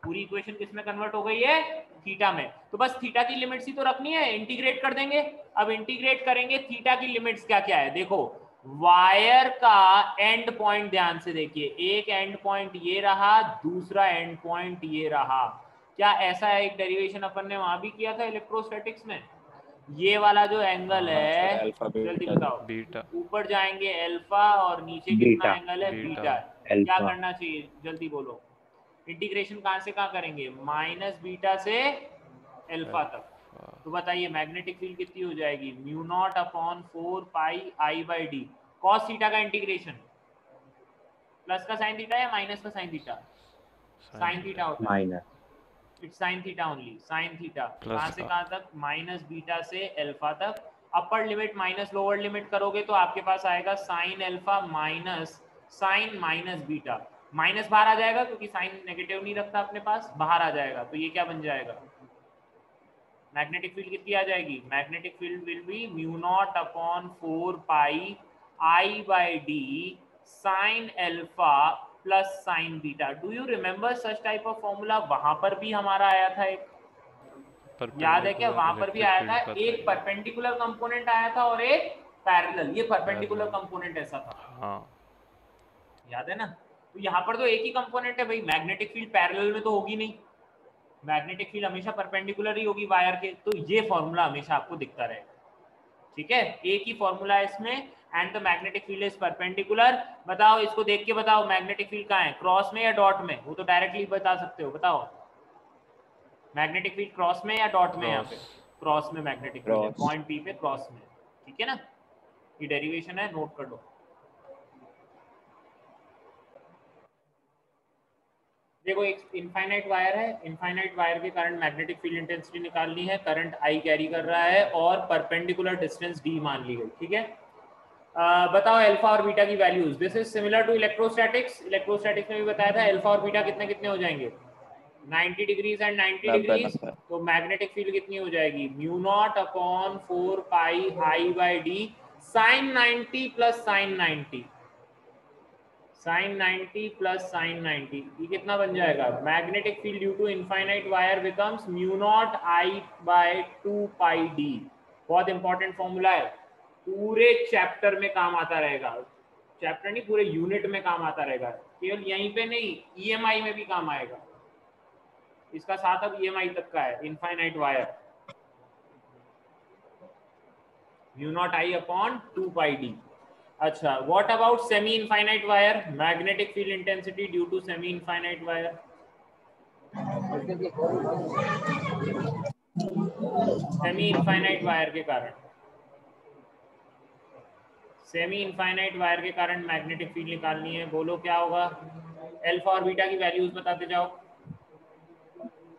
पूरी इक्वेशन किस में कन्वर्ट हो गई है? थीटा में। तो बस थीटा की लिमिट्स ही तो रखनी है, इंटीग्रेट कर देंगे। अब इंटीग्रेट करेंगे, थीटा की लिमिट्स क्या क्या है देखो। वायर का एंड पॉइंट ध्यान से देखिए, एक एंड पॉइंट ये रहा, दूसरा एंड पॉइंट ये रहा। क्या ऐसा एक डेरिवेशन अपन ने वहां भी किया था इलेक्ट्रोस्टैटिक्स में? ये वाला जो एंगल है, जल्दी बताओ, बीटा, ऊपर जाएंगे अल्फा और नीचे कितना एंगल है? बीटा। क्या करना चाहिए जल्दी बोलो? इंटीग्रेशन कहां से कहां करेंगे? माइनस बीटा से अल्फा तक। तो बताइए मैग्नेटिक फील्ड कितनी हो जाएगी? Mu naught upon 4 pi I by D. Cos theta का इंटीग्रेशन प्लस का साइन थीटा या माइनस का साइन थीटा? साइन थीटा होता है, minus. It's sine theta only, sine theta. कहां से कहां तक? माइनस बीटा से अल्फा तक। Upper limit minus lower limit करोगे तो आपके पास आएगा sine alpha minus sine minus beta. Minus बाहर आ जाएगा क्योंकि साइन नेगेटिव नहीं रखता अपने पास, बाहर आ जाएगा। तो ये क्या बन जाएगा? मैग्नेटिक फील्ड कितनी आ जाएगी? Magnetic field will be mu naught upon 4 pi I by D sine alpha plus sign beta. Do you remember such type of formula? वहां पर भी हमारा आया था एक, याद है क्या? वहां पर भी आया था, एक परपेंडिकुलर कंपोनेंट आया था और एक पैरेलल। ये परपेंडिकुलर कंपोनेंट ऐसा था, हाँ याद है ना। तो यहाँ पर तो एक ही कंपोनेंट है भाई, मैग्नेटिक फील्ड पैरेलल में तो होगी नहीं, मैग्नेटिक फील्ड हमेशा परपेंडिकुलर ही होगी वायर के। तो ये फॉर्मूला हमेशा आपको दिखता रहेगा, ठीक है। एक ही फॉर्मूला है इसमें, and the magnetic field is perpendicular. बताओ इसको देख के बताओ, मैग्नेटिक फील्ड कहाँ है? क्रॉस में या डॉट में? वो तो डायरेक्टली बता सकते हो, बताओ मैग्नेटिक फील्ड क्रॉस में या डॉट में? यहाँ पे क्रॉस में मैग्नेटिक फील्ड है, पॉइंट पी पे क्रॉस में, ठीक है ना। ये डेरिवेशन है, नोट कर लो। देखो एक इनफाइनाइट वायर है, इनफाइनाइट वायर के कारण मैग्नेटिक फील्ड इंटेंसिटी निकालनी है, करंट आई कैरी कर रहा है और परपेंडिकुलर डिस्टेंस डी मान ली गई, ठीक है। बताओ अल्फा और बीटा की values. This is similar to electrostatics, electrostatics में भी बताया था अल्फा और बीटा कितने कितने हो जाएंगे, 90 डिग्रीज एंड 90 डिग्रीज। तो मैग्नेटिक फील्ड कितनी हो जाएगी, mu naught upon 4 pi I by D sine 90 plus sine 90, sine 90 plus sine 90, ये कितना बन जाएगा, magnetic field due to infinite wire becomes mu naught I by 2 pi D. बहुत इंपॉर्टेंट फॉर्मूला है, पूरे चैप्टर में काम आता रहेगा, चैप्टर नहीं पूरे यूनिट में काम आता रहेगा, केवल यहीं पे नहीं ईएमआई में भी काम आएगा। इसका साथ अब ईएमआई तक का है, infinite wire mu naught I upon 2 pi D. अच्छा, what about semi infinite wire, magnetic field intensity due to semi infinite wire. Semi infinite wire के कारण, सेमी इनफाइनाइट वायर के कारण मैग्नेटिक फील्ड निकालनी है, बोलो क्या होगा, अल्फा और बीटा की वैल्यूज बताते जाओ।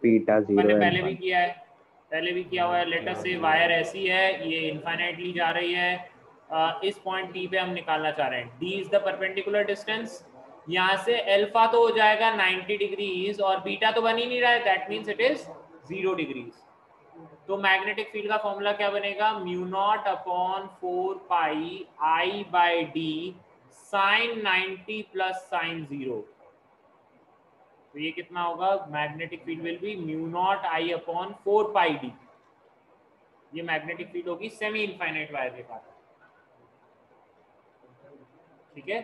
बीटा 0 मैंने पहले भी किया है, पहले भी किया हुआ है। लेट अस से वायर ऐसी है, ये इनफाइनाइटली जा रही है, इस पॉइंट टी पे हम निकालना चाह रहे हैं, D is the perpendicular distance. यहाँ से अल्फा तो हो जाएगा 90 डिग्रीज और बीटा तो बन ही नहीं रहा है, that means it is 0 degrees. तो मैग्नेटिक फील्ड का फॉर्मूला क्या बनेगा, mu naught upon 4 pi I by D sine 90 plus sine 0। तो ये कितना होगा, magnetic field will be mu naught I upon 4 pi D. ये मैग्नेटिक फील्ड होगी सेमी इनफाइनाइट वायर के कारण, ठीक है,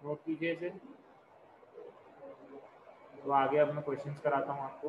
नोट कीजिए इसे। तो आगे अब मैं क्वेश्चंस कराता हूँ आपको।